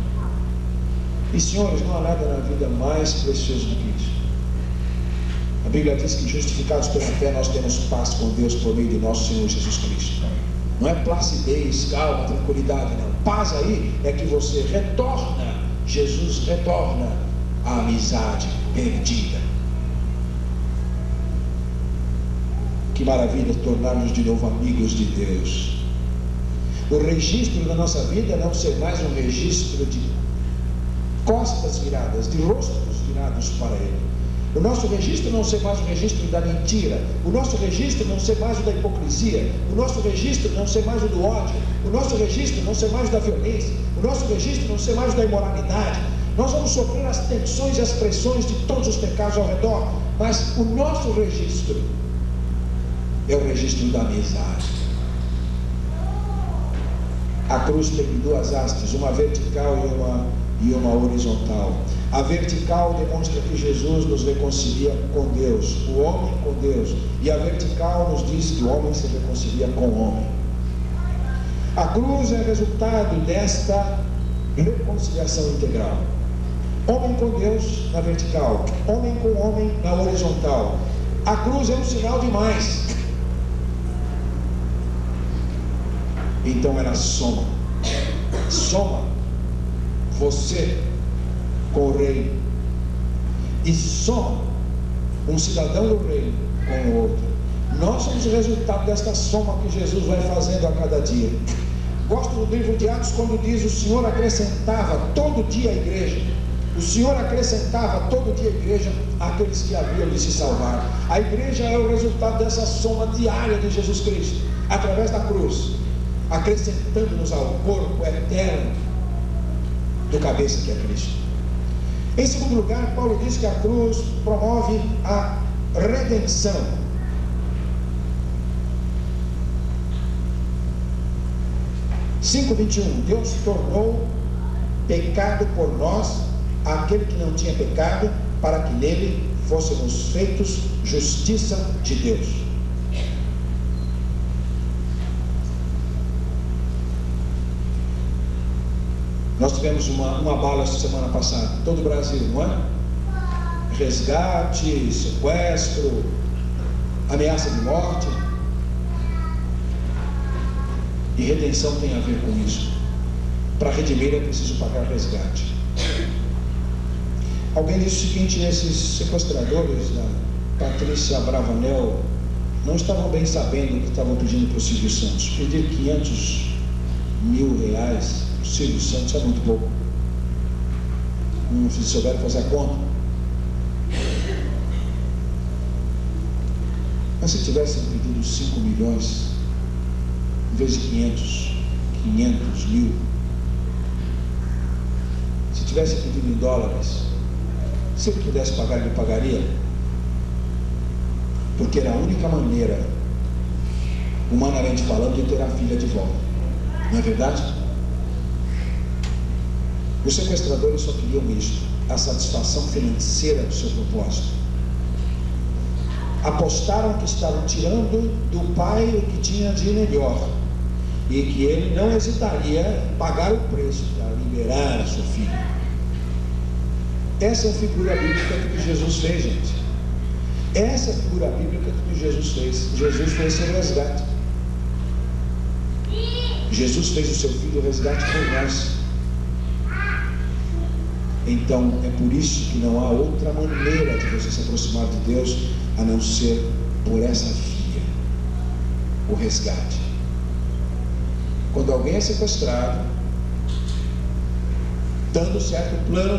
E senhores, não há nada na vida mais precioso do que isso. A Bíblia diz que justificados pela fé nós temos paz com Deus por meio de nosso Senhor Jesus Cristo. Não é placidez, calma, tranquilidade, não. Paz aí é que você retorna, Jesus retorna à amizade perdida. Que maravilha tornar-nos de novo amigos de Deus. O registro da nossa vida não ser mais um registro de costas viradas, de rostos virados para Ele. O nosso registro não ser mais o registro da mentira, o nosso registro não ser mais o da hipocrisia, o nosso registro não ser mais o do ódio, o nosso registro não ser mais o da violência, o nosso registro não ser mais o da imoralidade. Nós vamos sofrer as tensões e as pressões de todos os pecados ao redor, mas o nosso registro é o registro da amizade. A cruz tem duas hastes, uma vertical e uma horizontal. A vertical demonstra que Jesus nos reconcilia com Deus, o homem com Deus, e a vertical nos diz que o homem se reconcilia com o homem. A cruz é resultado desta reconciliação integral. Homem com Deus na vertical, homem com homem na horizontal. A cruz é um sinal de mais. Então ela soma você com o reino, e soma um cidadão do reino com o outro. Nós somos o resultado desta soma que Jesus vai fazendo a cada dia. Gosto do livro de Atos quando diz: o Senhor acrescentava todo dia à igreja. O Senhor acrescentava todo dia à igreja aqueles que haviam de se salvar. A igreja é o resultado dessa soma diária de Jesus Cristo, através da cruz, acrescentando-nos ao corpo eterno do cabeça que é Cristo. Em segundo lugar, Paulo diz que a cruz promove a redenção. (5:21) Deus tornou pecado por nós aquele que não tinha pecado, para que nele fôssemos feitos justiça de Deus. Nós tivemos uma bala essa semana passada, todo o Brasil, não é? Resgate, sequestro, ameaça de morte. E redenção tem a ver com isso. Para redimir é preciso pagar resgate. Alguém disse o seguinte: esses sequestradores da Patrícia Bravanel não estavam bem sabendo o que estavam pedindo para o Silvio Santos. Pedir 500 mil reais para o Silvio Santos é muito pouco. Se souber fazer a conta. Mas se tivessem pedido 5 milhões em vez de 500 mil, se tivessem pedido em dólares, se ele pudesse pagar, ele pagaria, porque era a única maneira, humanamente falando, de ter a filha de volta. Não é verdade? Os sequestradores só queriam isso, a satisfação financeira do seu propósito. Apostaram que estavam tirando do pai o que tinha de melhor. e que ele não hesitaria em pagar o preço para liberar a sua filha. Essa é a figura bíblica que Jesus fez, gente. Essa é a figura bíblica que Jesus fez. Jesus fez seu resgate. Jesus fez o seu filho resgate por nós. Então é por isso que não há outra maneira de você se aproximar de Deus a não ser por essa via, o resgate. Quando alguém é sequestrado, dando certo o plano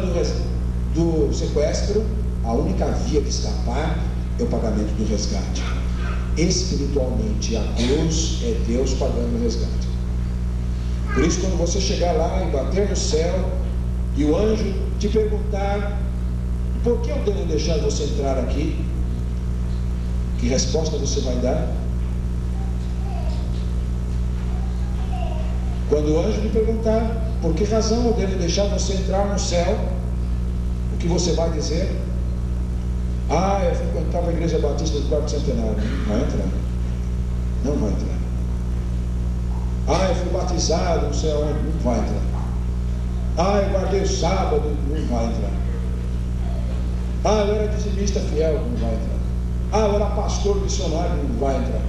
do sequestro, a única via de escapar é o pagamento do resgate. Espiritualmente, a cruz é Deus pagando o resgate. Por isso, quando você chegar lá e bater no céu, e o anjo te perguntar: por que eu devo deixar você entrar aqui? Que resposta você vai dar? Quando o anjo lhe perguntar por que razão eu devo deixar você entrar no céu, o que você vai dizer? Eu frequentava a igreja batista do quarto centenário. Não vai entrar. Não vai entrar. Eu fui batizado, não sei onde. Não vai entrar. Eu guardei o sábado. Não vai entrar. Eu era dizimista fiel. Não vai entrar. Eu era pastor missionário. Não vai entrar.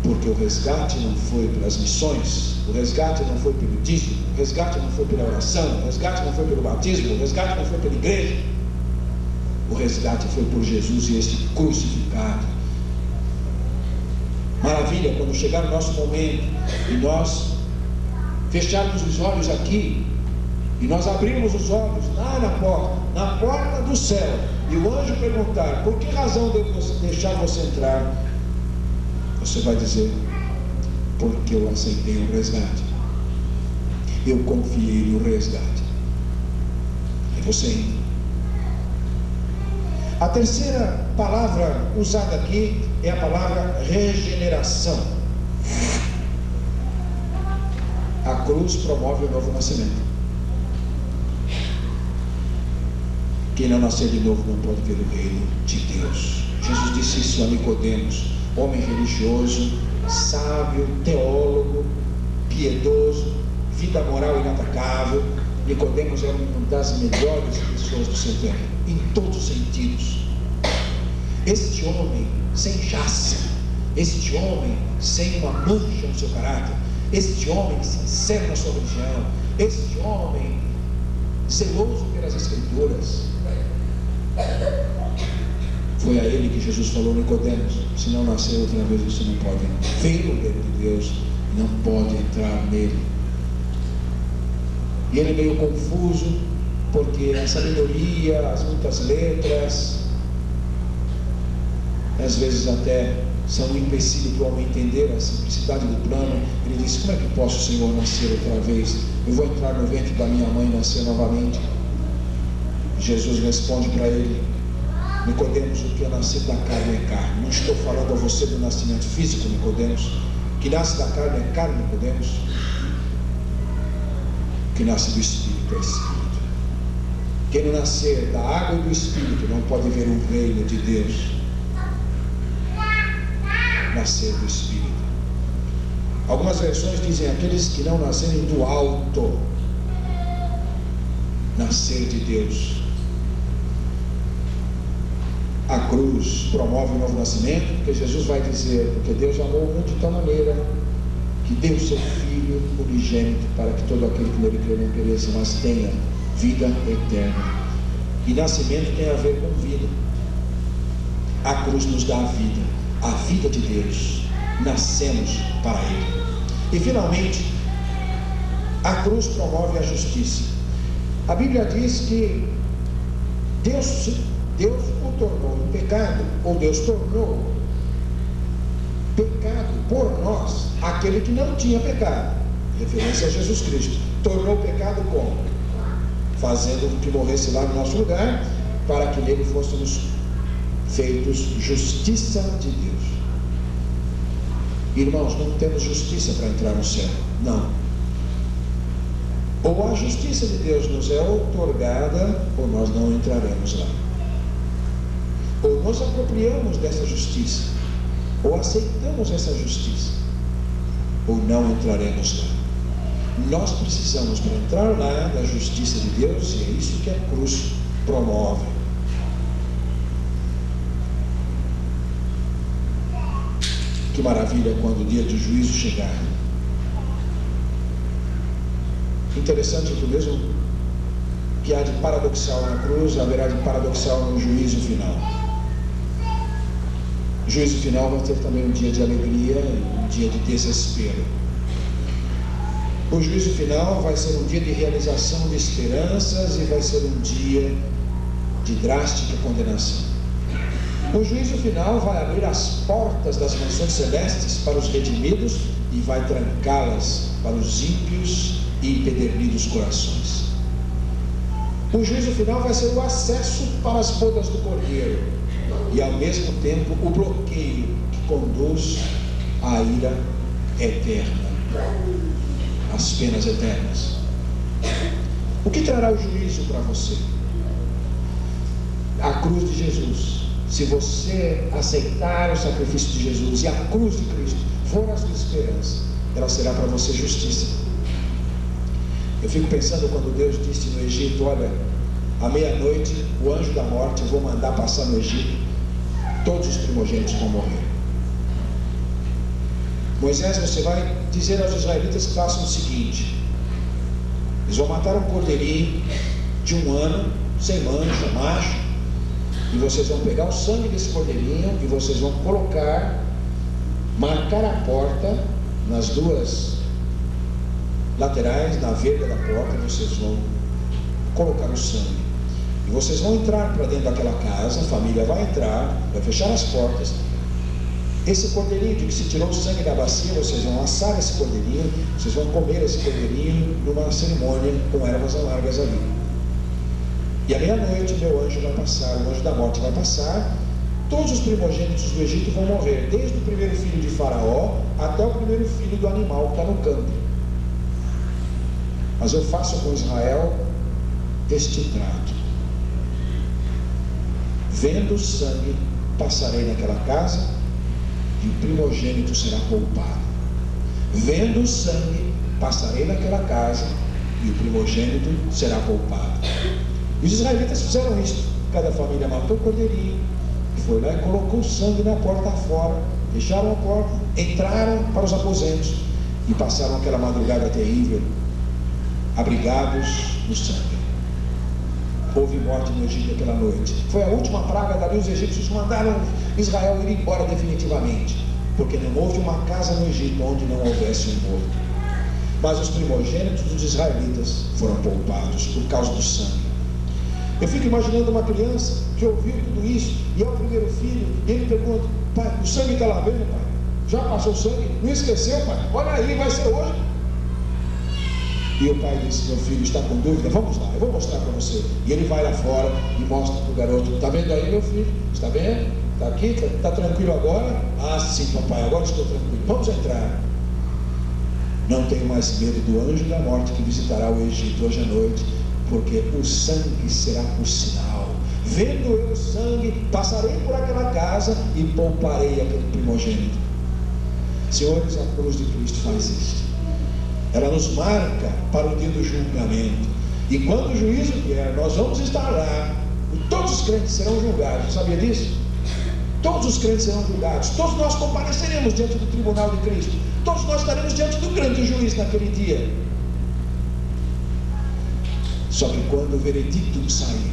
Porque o resgate não foi pelas missões, o resgate não foi pelo dízimo, o resgate não foi pela oração, o resgate não foi pelo batismo, o resgate não foi pela igreja. O resgate foi por Jesus e este crucificado. Maravilha, quando chegar o nosso momento e nós fecharmos os olhos aqui, e nós abrirmos os olhos lá na porta do céu, e o anjo perguntar: por que razão devo deixar você entrar? Você vai dizer: porque eu aceitei o resgate, eu confiei no resgate. E você entra. A terceira palavra usada aqui é a palavra regeneração. A cruz promove o novo nascimento. Quem não nascer de novo não pode ver o reino de Deus. Jesus disse isso a Nicodemos, homem religioso, sábio, teólogo, piedoso, vida moral inatacável. Nicodemos era uma das melhores pessoas do seu tempo, em todos os sentidos. Este homem sem jaça, este homem sem uma mancha no seu caráter, este homem sincero na sua religião, este homem zeloso pelas Escrituras. Foi a ele que Jesus falou: Nicodemos, se não nascer outra vez, você não pode ver o reino de Deus, não pode entrar nele. E ele meio confuso, porque a sabedoria, as muitas letras, às vezes até são um empecilho para o homem entender a simplicidade do plano. Ele disse: como é que posso, Senhor, nascer outra vez? Eu vou entrar no ventre da minha mãe e nascer novamente? Jesus responde para ele: Nicodemos, o que é nascer da carne é carne. Não estou falando a você do nascimento físico, Nicodemos. O que nasce da carne é carne, Nicodemos. O que nasce do Espírito é Espírito. Quem não nascer da água e do Espírito não pode ver o reino de Deus. Nascer do Espírito. Algumas versões dizem: aqueles que não nascerem do alto. Nascer de Deus. A cruz promove o novo nascimento, porque Jesus vai dizer: porque Deus amou o mundo de tal maneira que deu o seu Filho unigênito, para que todo aquele que nele crê não pereça, mas tenha vida eterna. E nascimento tem a ver com vida. A cruz nos dá a vida de Deus. Nascemos para Ele. E finalmente, a cruz promove a justiça. A Bíblia diz que Deus o tornou em pecado, ou Deus tornou pecado por nós aquele que não tinha pecado. Referência a Jesus Cristo. Tornou pecado como? Fazendo com que morresse lá no nosso lugar, para que nele fôssemos feitos justiça de Deus. Irmãos, não temos justiça para entrar no céu. Não. Ou a justiça de Deus nos é outorgada, ou nós não entraremos lá. Ou nos apropriamos dessa justiça, Ou aceitamos essa justiça, ou não entraremos lá. Nós precisamos, para entrar lá, da justiça de Deus, e é isso que a cruz promove. Que maravilha quando o dia do juízo chegar. Interessante que o mesmo que há de paradoxal na cruz, haverá de paradoxal no juízo final. O juízo final vai ter também um dia de alegria e um dia de desespero. O juízo final vai ser um dia de realização de esperanças e vai ser um dia de drástica condenação. O juízo final vai abrir as portas das mansões celestes para os redimidos e vai trancá-las para os ímpios e empedernidos corações. O juízo final vai ser o acesso para as bodas do Cordeiro e ao mesmo tempo o bloqueio que conduz à ira eterna, às penas eternas. O que trará o juízo para você? A cruz de Jesus. Se você aceitar o sacrifício de Jesus e a cruz de Cristo for a sua esperança, ela será para você justiça. Eu fico pensando quando Deus disse no Egito: olha, à meia-noite o anjo da morte eu vou mandar passar no Egito, todos os primogênitos vão morrer. Moisés, você vai dizer aos israelitas que façam o seguinte: eles vão matar um cordeirinho de 1 ano, sem mancha, macho, e vocês vão pegar o sangue desse cordeirinho e vocês vão marcar a porta nas 2 laterais, na verga da porta, vocês vão colocar o sangue. E vocês vão entrar para dentro daquela casa, a família vai entrar, vai fechar as portas. Esse cordeirinho de que se tirou o sangue da bacia, vocês vão assar esse cordeirinho, vocês vão comer esse cordeirinho numa cerimônia com ervas amargas ali. E à meia-noite meu anjo vai passar, o anjo da morte vai passar, todos os primogênitos do Egito vão morrer, desde o primeiro filho de Faraó até o primeiro filho do animal que está no campo. Mas eu faço com Israel este trato: vendo o sangue, passarei naquela casa e o primogênito será poupado. Vendo o sangue, passarei naquela casa e o primogênito será poupado. E os israelitas fizeram isso. Cada família matou o cordeirinho, foi lá e colocou o sangue na porta fora, fecharam a porta, entraram para os aposentos e passaram aquela madrugada terrível, abrigados no sangue. Houve morte no Egito aquela noite. Foi a última praga. Dali os egípcios mandaram Israel ir embora definitivamente, porque não houve uma casa no Egito onde não houvesse um morto. Mas os primogênitos dos israelitas foram poupados por causa do sangue. Eu fico imaginando uma criança que ouviu tudo isso e é o primeiro filho, e ele pergunta: pai, o sangue está lá vendo, pai? Já passou o sangue? Não esqueceu, pai? Olha aí, vai ser hoje. E o pai disse: meu filho está com dúvida? Vamos lá, eu vou mostrar para você. E ele vai lá fora e mostra para o garoto: está vendo aí, meu filho? Está vendo? Está aqui? Está tranquilo agora? Ah, sim, papai, agora estou tranquilo. Vamos entrar. Não tenho mais medo do anjo da morte que visitará o Egito hoje à noite, porque o sangue será por sinal. Vendo eu o sangue, passarei por aquela casa e pouparei aquele primogênito. Senhores, a cruz de Cristo faz isso. Ela nos marca para o dia do julgamento. E quando o juízo vier, nós vamos estar lá. E todos os crentes serão julgados. Sabia disso? Todos os crentes serão julgados. Todos nós compareceremos diante do tribunal de Cristo. Todos nós estaremos diante do grande juiz naquele dia. Só que quando o veredicto sair,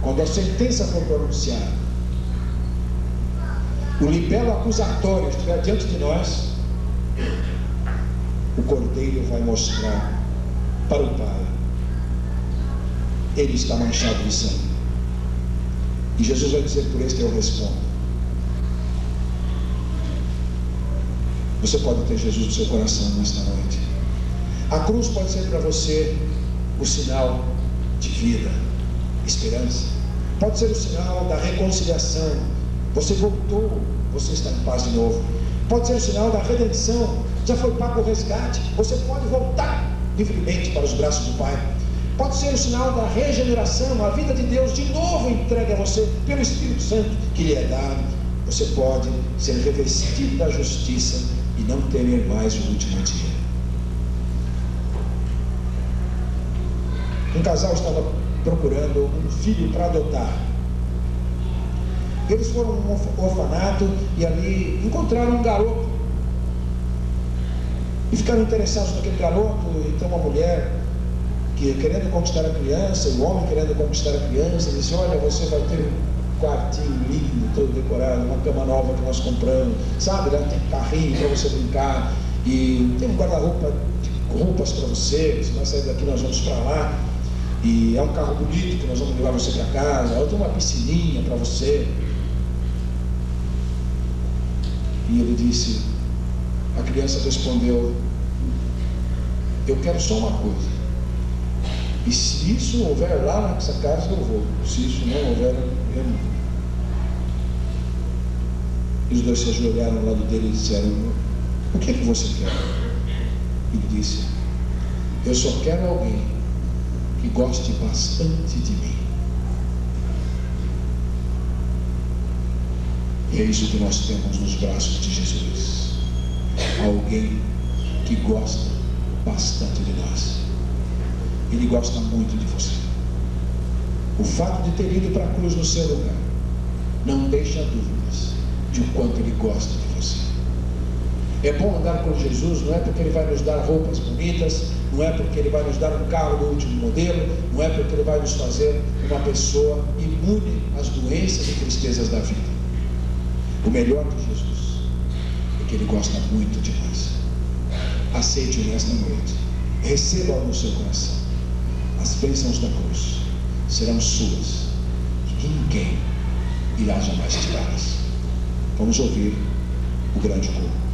quando a sentença for pronunciada, o libelo acusatório estiver diante de nós, o Cordeiro vai mostrar para o Pai: ele está manchado de sangue. E Jesus vai dizer: por este eu respondo. Você pode ter Jesus no seu coração nesta noite. A cruz pode ser para você o sinal de vida, esperança. Pode ser o sinal da reconciliação. Você voltou, você está em paz de novo. Pode ser o sinal da redenção. Já foi pago o resgate. Você pode voltar livremente para os braços do Pai. Pode ser o sinal da regeneração, a vida de Deus de novo entregue a você pelo Espírito Santo que lhe é dado. você pode ser revestido da justiça e não temer mais o último dia. Um casal estava procurando um filho para adotar. Eles foram a um orfanato e ali encontraram um garoto. E ficaram interessados naquele garoto. Então uma mulher que querendo conquistar a criança, e o homem querendo conquistar a criança, disse: olha, você vai ter um quartinho lindo, todo decorado, uma cama nova que nós compramos, sabe, lá tem carrinho para você brincar, e tem um guarda-roupa de roupas para você, você vai sair daqui, nós vamos para lá, e é um carro bonito que nós vamos levar você para casa, tem uma piscininha para você. E ele disse, a criança respondeu: eu quero só uma coisa, e se isso houver lá nessa casa eu vou, se isso não houver eu não vou. E os dois se ajoelharam ao lado dele e disseram: o que é que você quer? Ele disse: eu só quero alguém que goste bastante de mim. E é isso que nós temos nos braços de Jesus. Alguém que gosta bastante de nós. Ele gosta muito de você. O fato de ter ido para a cruz no seu lugar não deixa dúvidas de o quanto ele gosta de você. É bom andar com Jesus, não é porque ele vai nos dar roupas bonitas, não é porque ele vai nos dar um carro do último modelo, não é porque ele vai nos fazer uma pessoa imune às doenças e tristezas da vida. O melhor de Jesus é que ele gosta muito de nós. Aceite-o nesta noite, receba-o no seu coração. As bênçãos da cruz serão suas e ninguém irá jamais tirá-las. Vamos ouvir o grande coro.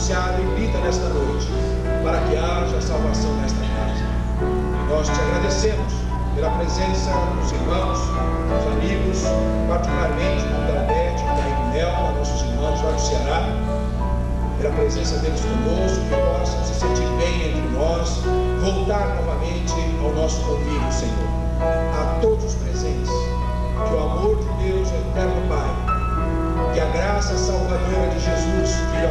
anunciado e dita nesta noite, para que haja salvação nesta casa. E nós te agradecemos pela presença dos irmãos, dos amigos, particularmente do Dalbete, da Ignel, nossos irmãos lá do Ceará, pela presença deles conosco, que possam se sentir bem entre nós, voltar novamente ao nosso convívio, Senhor. A todos os presentes, que o amor de Deus, eterno Pai, que a graça salvadora de Jesus, Filho